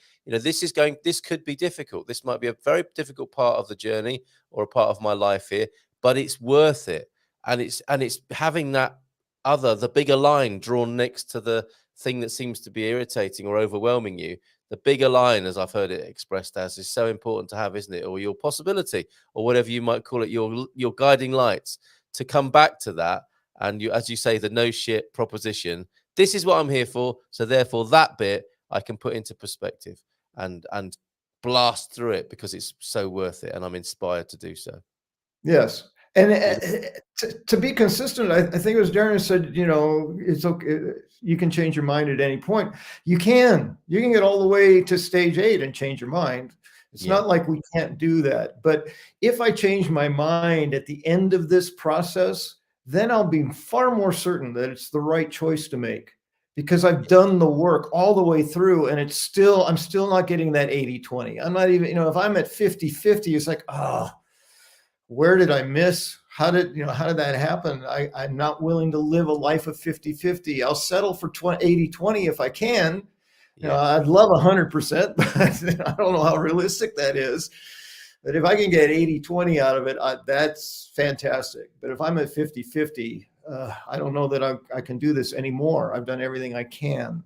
This could be difficult. This might be a very difficult part of the journey or a part of my life here, but it's worth it. And it's having that the bigger line drawn next to the thing that seems to be irritating or overwhelming you. The bigger line, as I've heard it expressed as, is so important to have, isn't it? Or your possibility, or whatever you might call it, your guiding lights, to come back to that. And as you say, the no shit proposition, this is what I'm here for. So therefore that bit I can put into perspective and blast through it because it's so worth it. And I'm inspired to do so. Yes. And to be consistent, I think it was Darren who said, it's okay. You can change your mind at any point. You can get all the way to stage 8 and change your mind. It's not like we can't do that. But if I change my mind at the end of this process, then I'll be far more certain that it's the right choice to make, because I've done the work all the way through, and I'm still not getting that 80-20. I'm not even, if I'm at 50-50, it's like, where did I miss? How did that happen? I'm not willing to live a life of 50-50. I'll settle for 80-20 if I can. I'd love 100%, but I don't know how realistic that is. But if I can get 80-20 out of it, that's fantastic. But if I'm at 50-50, I don't know that I can do this anymore. I've done everything I can.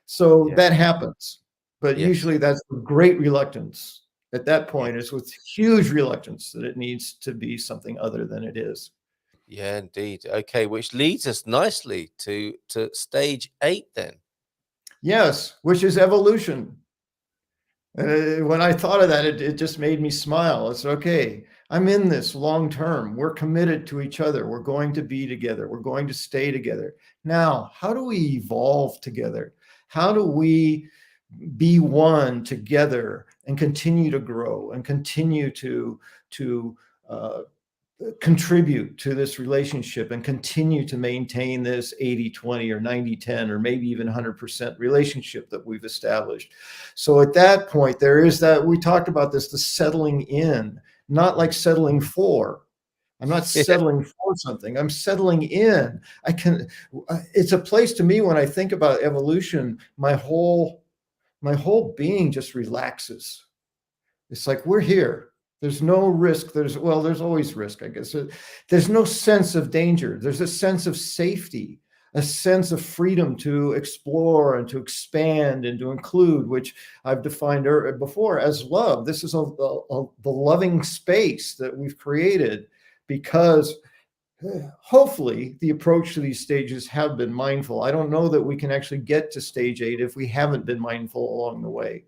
So that happens. But usually that's with great reluctance. At that point, it's with huge reluctance that it needs to be something other than it is. Yeah, indeed. Okay, which leads us nicely to stage 8 then. Yes, which is evolution. When I thought of that, it just made me smile. It's okay. I'm in this long term. We're committed to each other. We're going to be together. We're going to stay together. Now, how do we evolve together? How do we be one together and continue to grow and continue to contribute to this relationship and continue to maintain this 80-20 or 90-10 or maybe even 100% relationship that we've established? So at that point, there is that, we talked about this, the settling in, not like settling for. I'm not settling for something. I'm settling in. It's a place to me when I think about evolution, my whole being just relaxes. It's like, we're here. There's no risk. There's always risk, I guess. There's no sense of danger. There's a sense of safety, a sense of freedom to explore and to expand and to include, which I've defined before as love. This is the loving space that we've created because hopefully the approach to these stages have been mindful. I don't know that we can actually get to stage 8 if we haven't been mindful along the way.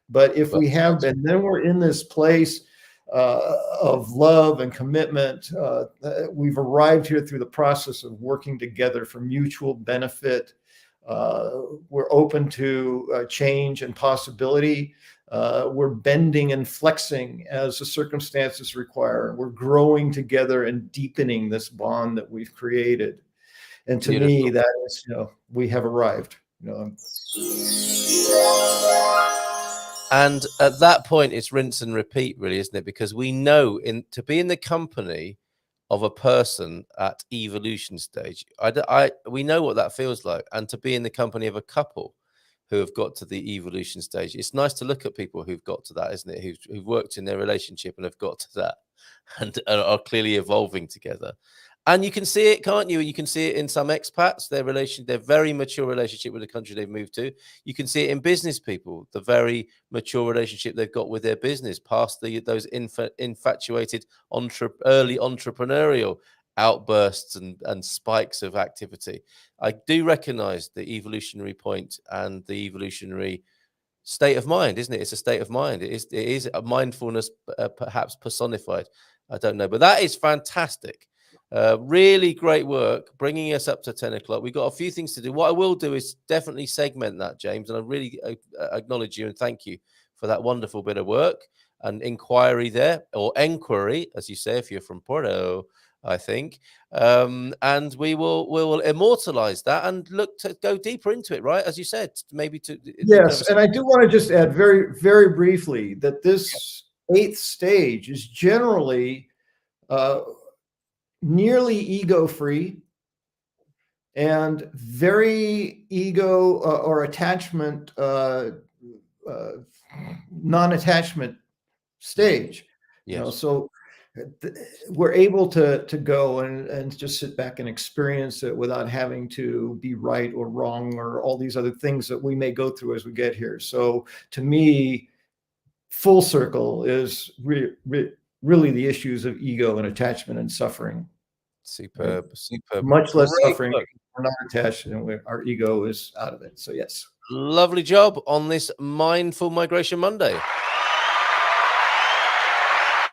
But if we have been, then we're in this place of love and commitment. We've arrived here through the process of working together for mutual benefit. We're open to change and possibility. We're bending and flexing as the circumstances require. We're growing together and deepening this bond that we've created. And to me, that is, we have arrived. And at that point, it's rinse and repeat, really, isn't it? Because we know to be in the company of a person at evolution stage, we know what that feels like. And to be in the company of a couple who have got to the evolution stage, it's nice to look at people who've got to that, isn't it? Who've worked in their relationship and have got to that and are clearly evolving together. And you can see it, can't you? You can see it in some expats, their very mature relationship with the country they've moved to. You can see it in business people, the very mature relationship they've got with their business, past those infatuated early entrepreneurial outbursts and spikes of activity. I do recognize the evolutionary point and the evolutionary state of mind, isn't it? It's a state of mind. It is a mindfulness, perhaps personified. I don't know, but that is fantastic. Really great work bringing us up to 10 o'clock. We've got a few things to do. What I will do is definitely segment that, James, and I really acknowledge you and thank you for that wonderful bit of work and inquiry there, or enquiry, as you say, if you're from Porto, I think. And we will immortalize that and look to go deeper into it, right? As you said, maybe to. Yes, and I do want to just add very, very briefly that this 8th stage is generally nearly ego-free and very ego or attachment, non-attachment stage. Yes. So we're able to go and just sit back and experience it without having to be right or wrong or all these other things that we may go through as we get here. So to me, full circle is really the issues of ego and attachment and suffering. Superb. Much less suffering. We're not attached and our ego is out of it. So yes. Lovely job on this Mindful Migration Monday.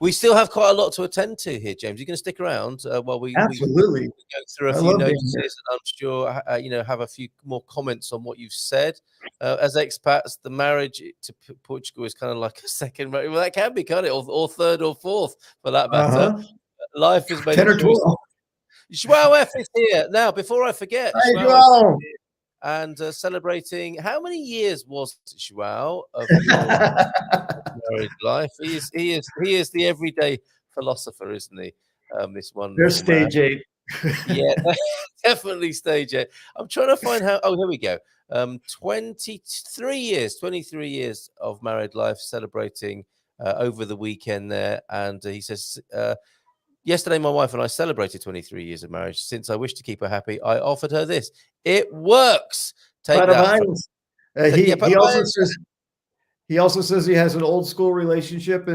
We still have quite a lot to attend to here, James. You're going to stick around while we absolutely go through a few notices, and I'm sure have a few more comments on what you've said. As expats, the marriage to Portugal is kind of like a second. Well, that can be, can't it, or third or fourth for that matter. Life is made 10 or 12. Joao F is here now. Before I forget, hey, Joao. And celebrating, how many years was it, Joao, of your married life? He is the everyday philosopher, isn't he? This one. There's stage 8. Yeah, definitely stage 8. I'm trying to find how. Oh, here we go. 23 years of married life, celebrating over the weekend there, and he says. Yesterday, my wife and I celebrated 23 years of marriage. Since I wish to keep her happy, I offered her this. It works. Take that. He also says he has an old school relationship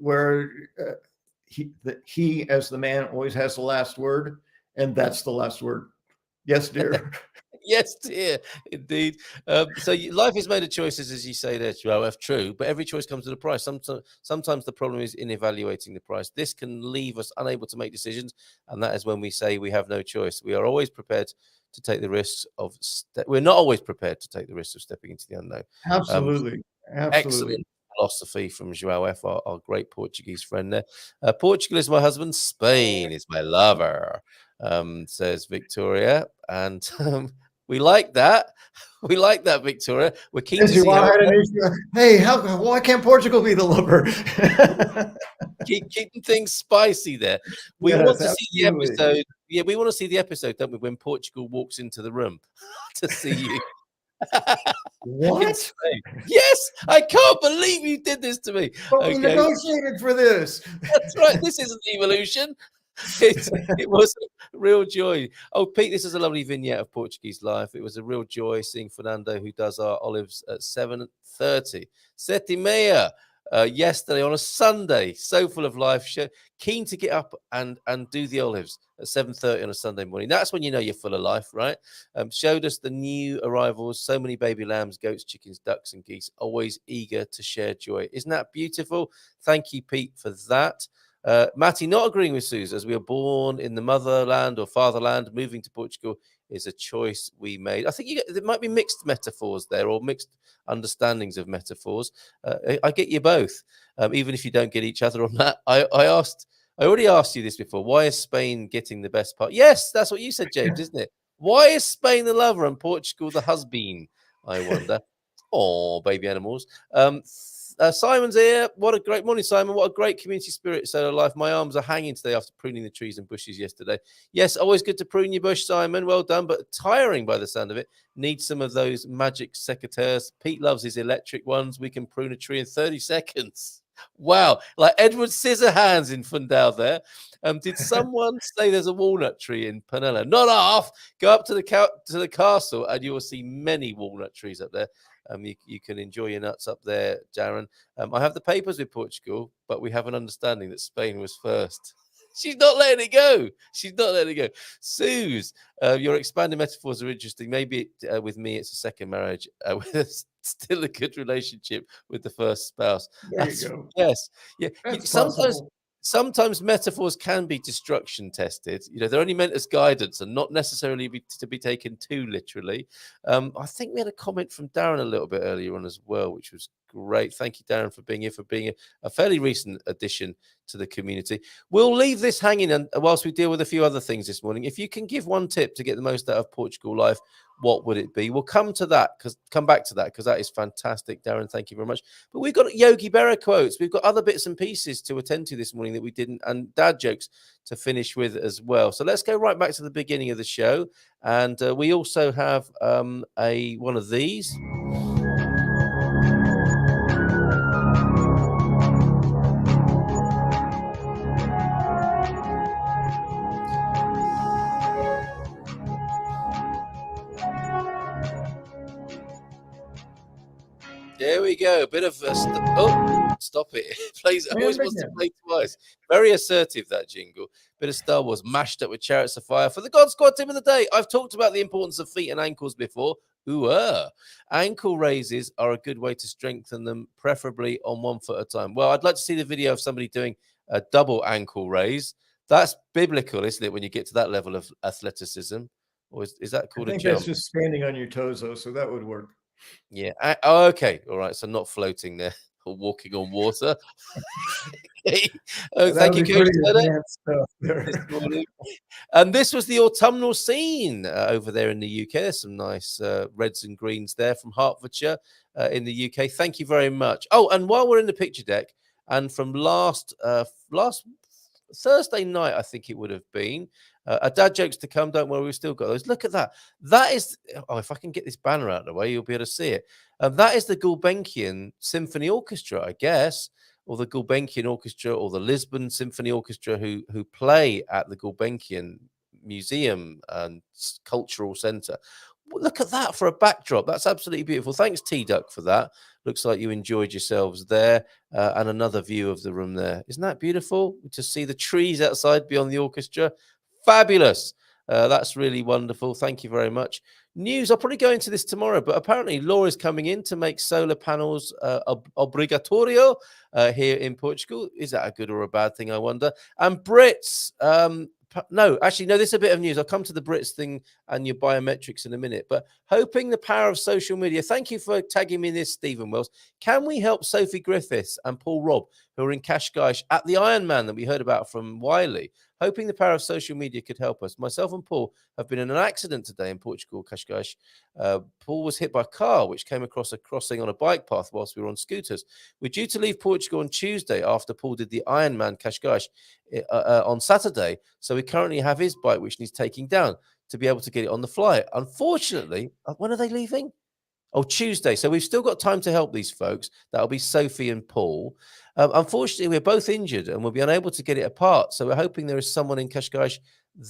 where he as the man always has the last word, and that's the last word. Yes, dear. Yes, dear, indeed. So life is made of choices, as you say there, Joe. True, but every choice comes with a price. Sometimes the problem is in evaluating the price. This can leave us unable to make decisions, and that is when we say we have no choice. We are always prepared to take the risks of. We're not always prepared to take the risks of stepping into the unknown. Absolutely. Excellent philosophy from João F., our great Portuguese friend there. Portugal is my husband. Spain is my lover, says Victoria. And we like that. We like that, Victoria. We're keen to see how hey, why can't Portugal be the lover? keeping things spicy there. We want to see the episode. Yeah, we want to see the episode, don't we, when Portugal walks into the room to see you. What? Yes, I can't believe you did this to me. But we negotiated for this. That's right. This isn't evolution. It was a real joy. Oh, Pete, this is a lovely vignette of Portuguese life. It was a real joy seeing Fernando, who does our olives at 7:30. 7:30 yesterday on a Sunday, so full of life. Keen to get up and do the olives at 7:30 on a Sunday morning. That's when you know you're full of life, right? Showed us the new arrivals, so many baby lambs, goats, chickens, ducks, and geese, always eager to share joy. Isn't that beautiful? Thank you, Pete, for that. Matty not agreeing with Suze, as we are born in the motherland or fatherland. Moving to Portugal is a choice we made. I think there might be mixed metaphors there, or mixed understandings of metaphors. I get you both, even if you don't get each other on that. I already asked you this before. Why is Spain getting the best part? Yes, that's what you said, James, isn't it? Why is Spain the lover and Portugal the husband? I wonder. Oh, baby animals. Simon's here. What a great morning, Simon. What a great community spirit. So life. My arms are hanging today after pruning the trees and bushes yesterday. Yes, always good to prune your bush, Simon. Well done, but tiring by the sound of it. Need some of those magic secateurs. Pete loves his electric ones. We can prune a tree in 30 seconds. Wow, like Edward Scissorhands in Fundal there. Did someone say there's a walnut tree in Penella? Not half. Go up to the castle and you will see many walnut trees up there. You can enjoy your nuts up there, Darren. I have the papers with Portugal, but we have an understanding that Spain was first. She's not letting it go. She's not letting it go. Suze, your expanded metaphors are interesting. Maybe with me, it's a second marriage with still a good relationship with the first spouse. There you go. Yes. Yeah. That's Sometimes metaphors can be destruction tested. You know, they're only meant as guidance and not necessarily to be taken too literally. I think we had a comment from Darren a little bit earlier on as well, which was great. Thank you, Darren, for being here, for being a fairly recent addition to the community. We'll leave this hanging whilst we deal with a few other things this morning. If you can give one tip to get the most out of Portugal life, what would it be? We'll come back to that because that is fantastic, Darren. Thank you very much. But we've got Yogi Berra quotes. We've got other bits and pieces to attend to this morning that we didn't, and dad jokes to finish with as well. So let's go right back to the beginning of the show. And we also have one of these. There we go. A bit of stop it. Plays always wants to play twice. Very assertive, that jingle. Bit of Star Wars mashed up with Chariots of Fire for the God Squad tip of the day. I've talked about the importance of feet and ankles before. Ankle raises are a good way to strengthen them, preferably on one foot at a time. Well, I'd like to see the video of somebody doing a double ankle raise. That's biblical, isn't it, when you get to that level of athleticism? Or is that called a jump? I think that's just standing on your toes, though, so that would work. Yeah. Okay. All right. So not floating there or walking on water. Okay. Thank you, Coach. And this was the autumnal scene over there in the UK. There's some nice reds and greens there from Hertfordshire in the UK. Thank you very much. Oh, and while we're in the picture deck, and from last Thursday night, I think it would have been. A dad jokes to come. Don't worry, we've still got those. Look at that. That is, if I can get this banner out of the way, you'll be able to see it. That is the Gulbenkian Symphony Orchestra, I guess. or the Gulbenkian Orchestra or the Lisbon Symphony Orchestra who play at the Gulbenkian Museum and Cultural Centre. Look at that for a backdrop. That's absolutely beautiful. Thanks, T-Duck, for that. Looks like you enjoyed yourselves there. And another view of the room there. Isn't that beautiful to see the trees outside beyond the orchestra? Fabulous. That's really wonderful. Thank you very much. News, I'll probably go into this tomorrow, but apparently law is coming in to make solar panels obligatorio here in Portugal. Is that a good or a bad thing, I wonder? And Brits, no, actually, no, this is a bit of news. I'll come to the Brits thing and your biometrics in a minute, but hoping the power of social media. Thank you for tagging me in this, Stephen Wells. Can we help Sophie Griffiths and Paul Robb, who are in Cascais at the Ironman that we heard about from Wiley? Hoping the power of social media could help us. Myself and Paul have been in an accident today in Portugal, Cascais. Paul was hit by a car which came across a crossing on a bike path whilst we were on scooters. We're due to leave Portugal on Tuesday after Paul did the Ironman Cascais on Saturday. So we currently have his bike, which needs taking down to be able to get it on the flight. Unfortunately, when are they leaving? Oh, Tuesday. So we've still got time to help these folks. That'll be Sophie and Paul. Unfortunately, we're both injured and we'll be unable to get it apart. So we're hoping there is someone in Cascais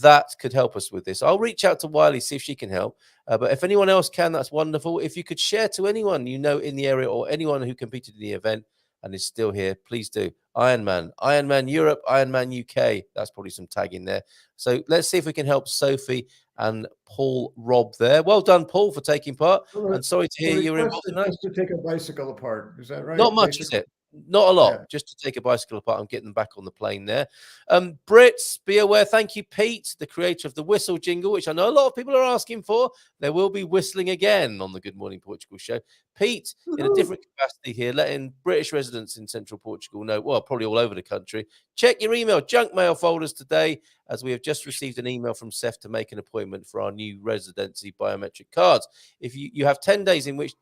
that could help us with this. I'll reach out to Wiley, see if she can help. But if anyone else can, that's wonderful. If you could share to anyone you know in the area or anyone who competed in the event and is still here, please do. Ironman Europe, Ironman UK. That's probably some tagging there. So let's see if we can help Sophie and Paul Robb there. Well done, Paul, for taking part. And sorry to hear you were involved in that. Just to take a bicycle apart, is that right? Not much, is it? Not a lot, just to take a bicycle apart and get them back on the plane there. Brits, be aware. Thank you, Pete, the creator of the whistle jingle, which I know a lot of people are asking for. There will be whistling again on the Good Morning Portugal show. Pete, in a different capacity here, letting British residents in central Portugal know, well, probably all over the country, check your email, junk mail folders today, as we have just received an email from Seth to make an appointment for our new residency biometric cards. If you have 10 days in which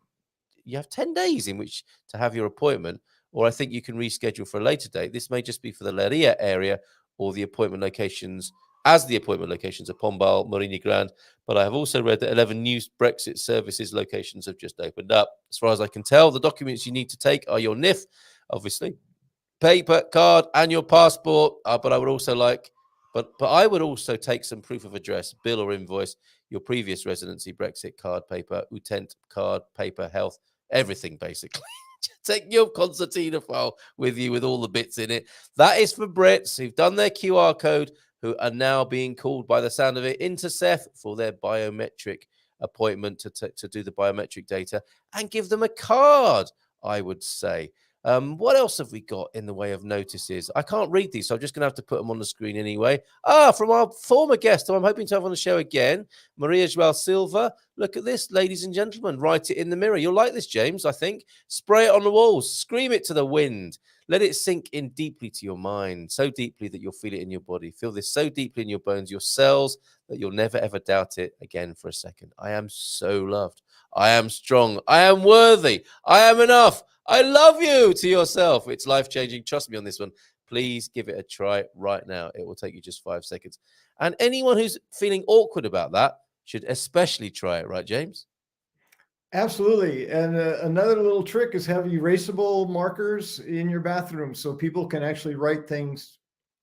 to have your appointment, or I think you can reschedule for a later date. This may just be for the Leiria area or the appointment locations, as the appointment locations are Pombal, Morini Grande. But I have also read that 11 new Brexit services locations have just opened up. As far as I can tell, the documents you need to take are your NIF, obviously, paper, card, and your passport. But I would also I would also take some proof of address, bill or invoice, your previous residency, Brexit card, paper, utent card, paper, health, everything basically. Take your concertina file with you with all the bits in it. That is for Brits who've done their QR code, who are now being called by the sound of it into Seth for their biometric appointment to do the biometric data and give them a card, I would say. What else have we got in the way of notices? I can't read these, so I'm just going to have to put them on the screen anyway. From our former guest, who I'm hoping to have on the show again, Maria João Silva. Look at this, ladies and gentlemen. Write it in the mirror. You'll like this, James, I think. Spray it on the walls. Scream it to the wind. Let it sink in deeply to your mind, so deeply that you'll feel it in your body. Feel this so deeply in your bones, your cells, that you'll never, ever doubt it again for a second. I am so loved. I am strong. I am worthy. I am enough. I love you to yourself. It's life-changing. Trust me on this one. Please give it a try right now. It will take you just 5 seconds. And anyone who's feeling awkward about that should especially try it, right, James? Absolutely. And another little trick is have erasable markers in your bathroom so people can actually write things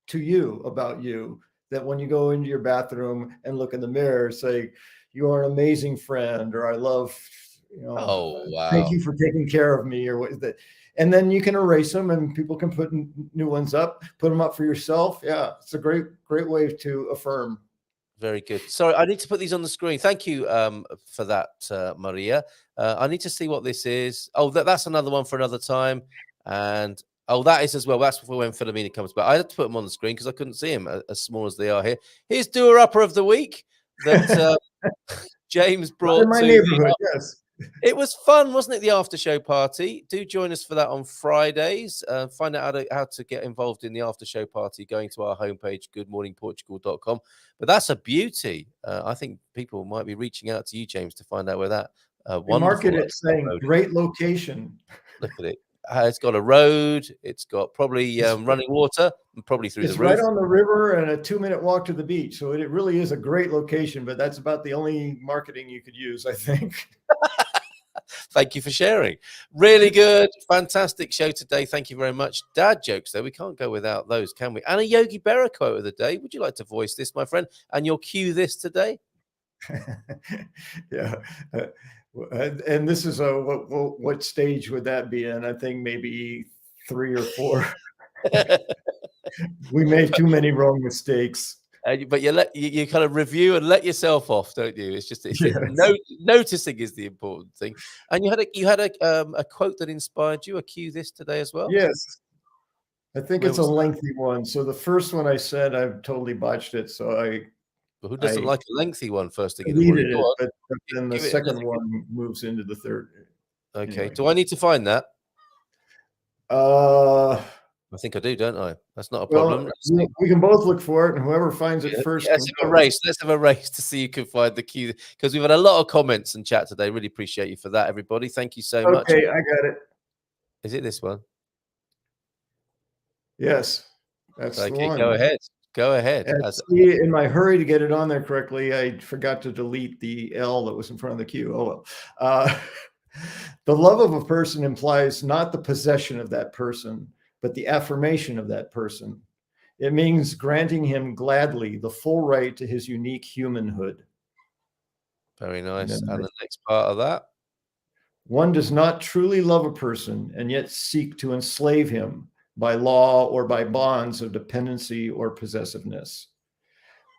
to you about you, that when you go into your bathroom and look in the mirror, say, you are an amazing friend, or I love, oh, wow. Thank you for taking care of me, or what is that? And then you can erase them and people can put new ones up, put them up for yourself. Yeah, it's a great way to affirm. Very good. Sorry, I need to put these on the screen. Thank you for that, Maria. I need to see what this is. Oh, that's another one for another time. And that is as well. That's for when Philomena comes back. I had to put them on the screen because I couldn't see them as small as they are here. Here's Doer Upper of the Week that James brought in my neighborhood. Yes. It was fun, wasn't it? The after show party. Do join us for that on Fridays. Find out how to get involved in the after show party going to our homepage, goodmorningportugal.com. But that's a beauty. I think people might be reaching out to you, James, to find out where that market it saying road. Great location. Look at it. It's got a road. It's got probably running water, and probably through the roof. It's right on the river and a 2-minute walk to the beach. So it really is a great location, but that's about the only marketing you could use, I think. Thank you for sharing. Really good, fantastic show today. Thank you very much. Dad jokes, though, we can't go without those, can we? And a Yogi Berra quote of the day. Would you like to voice this, my friend? And you'll cue this today. Yeah. And this is what stage would that be in? I think maybe 3 or 4. We made too many wrong mistakes. But you kind of review and let yourself off, don't you? It's just Yes. noticing is the important thing. And you had a quote that inspired you. A cue this today as well. Yes, I think Where it's a was that? lengthy one. So the first one I said, I've totally botched it. So Well, who doesn't I like a lengthy one first thing in the morning? deleted Go it, on. but then the Give it second another one moves into the third. Okay. Anyway. Do I need to find that? Uh, I think I do, don't I? That's not a well, problem. we can both look for it, and whoever finds it first. Let's have a race. Let's have a race to see who can find the cue, because we've had a lot of comments and chat today. Really appreciate you for that, everybody. Thank you so much. Okay, I got it. Is it this one? Yes, that's the Okay, one. go ahead. Go ahead. And see, in my hurry to get it on there correctly, I forgot to delete the L that was in front of the Q. Oh well. The love of a person implies not the possession of that person, but the affirmation of that person. It means granting him gladly the full right to his unique humanhood. Very nice. And And the next part of that? One does not truly love a person and yet seek to enslave him by law or by bonds of dependency or possessiveness.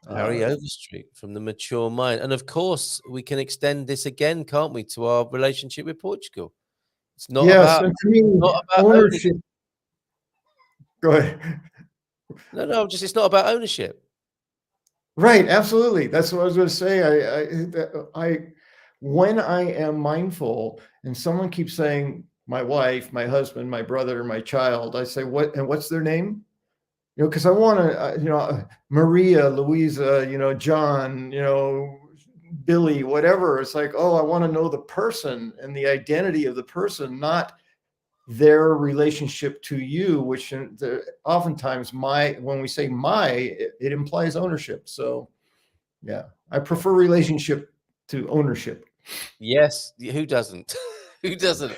Harry Overstreet from The Mature Mind. And of course, we can extend this again, can't we, to our relationship with Portugal? It's not about, and to me, not about ownership. ownership. Go ahead. No, just it's not about ownership. Right, absolutely. That's what I was going to say. When I am mindful and someone keeps saying my wife, my husband, my brother, my child, I say, what's their name? Because I want to, Maria, Louisa, John, Billy, whatever. It's like, oh, I want to know the person and the identity of the person, not their relationship to you, which oftentimes when we say it implies ownership. So yeah, I prefer relationship to ownership. Yes, who doesn't? Who doesn't?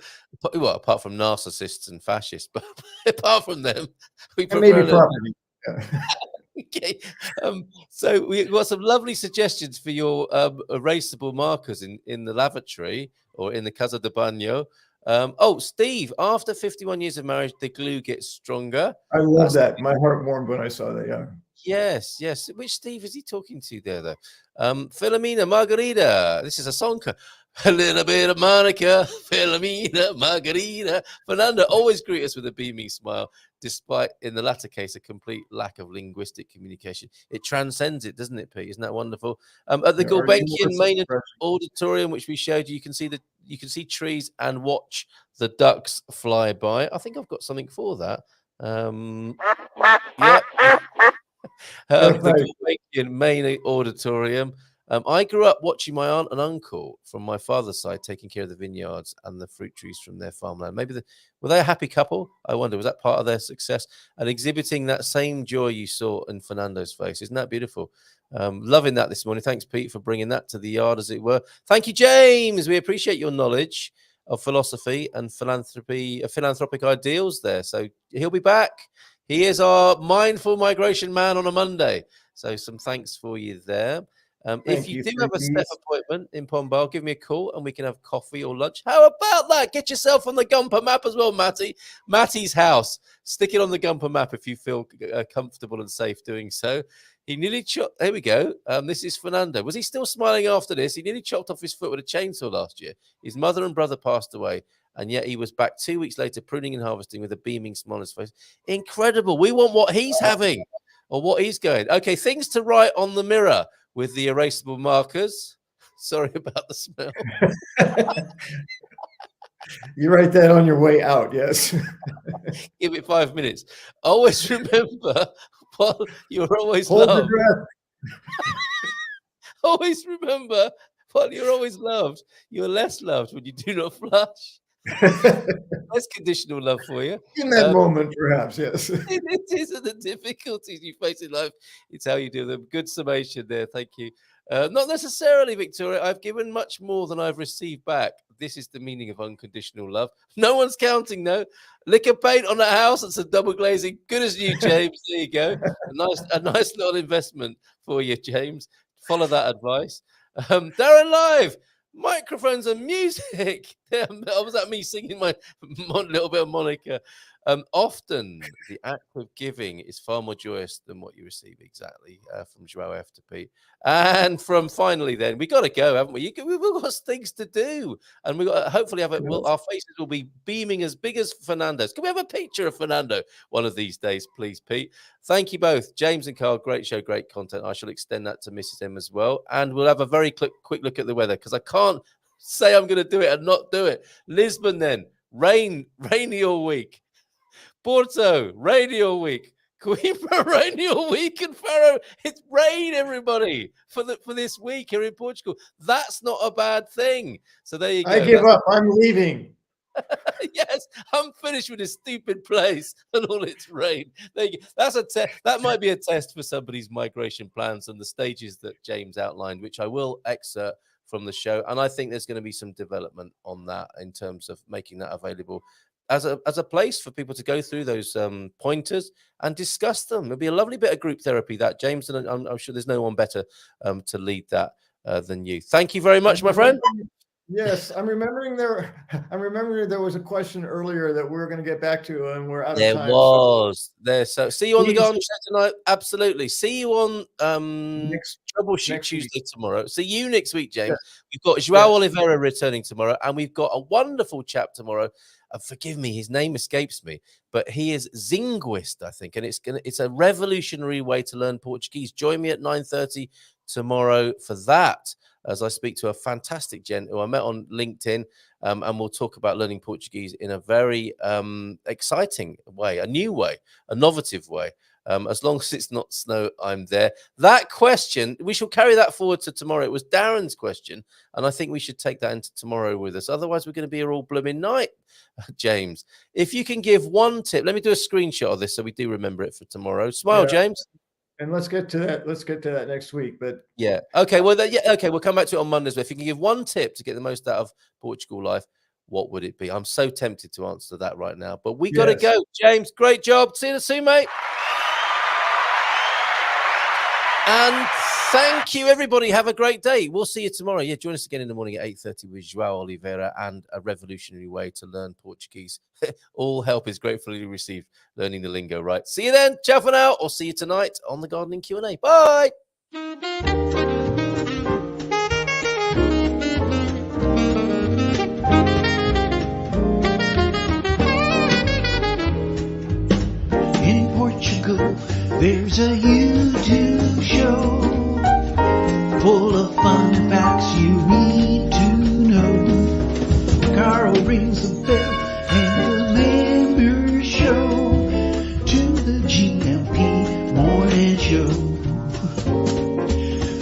Well, apart from narcissists and fascists, but apart from them, we prefer maybe property. Yeah. Okay, so we've got some lovely suggestions for your erasable markers in the lavatory or in the Casa de Baño. Steve, after 51 years of marriage, the glue gets stronger. I love that. My heart warmed when I saw that. Yeah. Yes. Which Steve is he talking to there, though? Philomena Margarita. This is a song. A little bit of Monica, Philomena, Margarita. Fernando always greet us with a beaming smile, despite, in the latter case, a complete lack of linguistic communication. It transcends it, doesn't it, Pete? Isn't that wonderful? At the Gulbenkian main auditorium, which we showed you, you can see trees and watch the ducks fly by. I think I've got something for that. Yeah. The Gulbenkian main auditorium. I grew up watching my aunt and uncle from my father's side taking care of the vineyards and the fruit trees from their farmland. Were they a happy couple? I wonder, was that part of their success? And exhibiting that same joy you saw in Fernando's face. Isn't that beautiful? Loving that this morning. Thanks, Pete, for bringing that to the yard, as it were. Thank you, James. We appreciate your knowledge of philosophy and philanthropic ideals there. So he'll be back. He is our mindful migration man on a Monday. So some thanks for you there. If you do have a step appointment in Pombal, give me a call and we can have coffee or lunch. How about that? Get yourself on the GuMPer map as well, Matty. Matty's house. Stick it on the GuMPer map if you feel comfortable and safe doing so. He nearly chopped. There we go. This is Fernando. Was he still smiling after this? He nearly chopped off his foot with a chainsaw last year. His mother and brother passed away, and yet he was back 2 weeks later, pruning and harvesting with a beaming smile on his face. Incredible. We want what he's having or what he's going. Okay, things to write on the mirror with the erasable markers. Sorry about the smell. You write that on your way out, yes. Give it 5 minutes. Always remember, Paul, you're always Hold loved. your breath. Always remember, Paul, you're always loved. You're less loved when you do not flush. That's conditional love for you. In that moment, perhaps, yes. It isn't the difficulties you face in life. It's how you do them. Good summation there. Thank you. Not necessarily, Victoria. I've given much more than I've received back. This is the meaning of unconditional love. No one's counting, no. Liquor paint on the house and some double glazing. Good as new, James. There you go. A nice little investment for you, James. Follow that advice. Darren Live, microphones and music. Was that me singing my little bit of Monica? Often the act of giving is far more joyous than what you receive. Exactly, from Joao F to Pete. And from finally, then we got to go, haven't we? We've got things to do, and we got hopefully have it. Our faces will be beaming as big as Fernando's. Can we have a picture of Fernando one of these days, please, Pete? Thank you both, James and Carl. Great show, great content. I shall extend that to Mrs. M as well, and we'll have a very quick look at the weather because I can't say I'm going to do it and not do it. Lisbon, then rainy all week. Porto, rainy all week. GuMPer, rainy all week. And Faro, it's rain, everybody, for this week here in Portugal. That's not a bad thing. So there you go. I give up. I'm leaving. Yes, I'm finished with this stupid place and all its rain. There you go. That's a test. That might be a test for somebody's migration plans and the stages that James outlined, which I will excerpt from the show. And I think there's going to be some development on that in terms of making that available as a place for people to go through those pointers and discuss them. It'll be a lovely bit of group therapy, that, James, and I'm sure there's no one better to lead that than you. Thank you very much, my friend. Yes, I'm remembering there was a question earlier that we're going to get back to, and we're out of time. There was. So see you on the Garden Show tonight. Absolutely. See you on Troubleshoot Tuesday tomorrow. See you next week, James. Yes. We've got Joao Oliveira returning tomorrow, and we've got a wonderful chap tomorrow. Forgive me, his name escapes me, but he is Zinguist, I think, and it's a revolutionary way to learn Portuguese. Join me at 9:30 tomorrow for that, as I speak to a fantastic gent who I met on LinkedIn, and we'll talk about learning Portuguese in a very exciting way, a new way, a novative way. As long as it's not snow, I'm there. That question, we shall carry that forward to tomorrow. It was Darren's question, and I think we should take that into tomorrow with us. Otherwise, we're going to be here all blooming night, James. If you can give one tip, let me do a screenshot of this so we do remember it for tomorrow. Smile, James. And let's get to that. Let's get to that next week. But yeah, okay. Well, okay. We'll come back to it on Mondays. But if you can give one tip to get the most out of Portugal life, what would it be? I'm so tempted to answer that right now, but we got to go. James, great job. See you soon, mate. And thank you, everybody. Have a great day. We'll see you tomorrow. Yeah, join us again in the morning at 8:30 with Joao Oliveira and a revolutionary way to learn Portuguese. All help is gratefully received learning the lingo, right? See you then. Ciao for now, or see you tonight on the Gardening Q&A. Bye. In Portugal, there's a YouTube show full of fun facts you need to know. Carl rings the bell and the members show to the GuMPer morning show.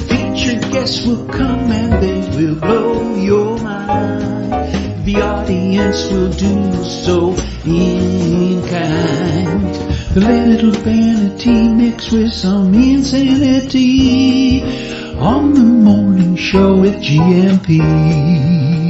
Featured guests will come and they will blow your mind. The audience will do so in kind. The little vanity mixed with some insanity on the morning show with GuMPer.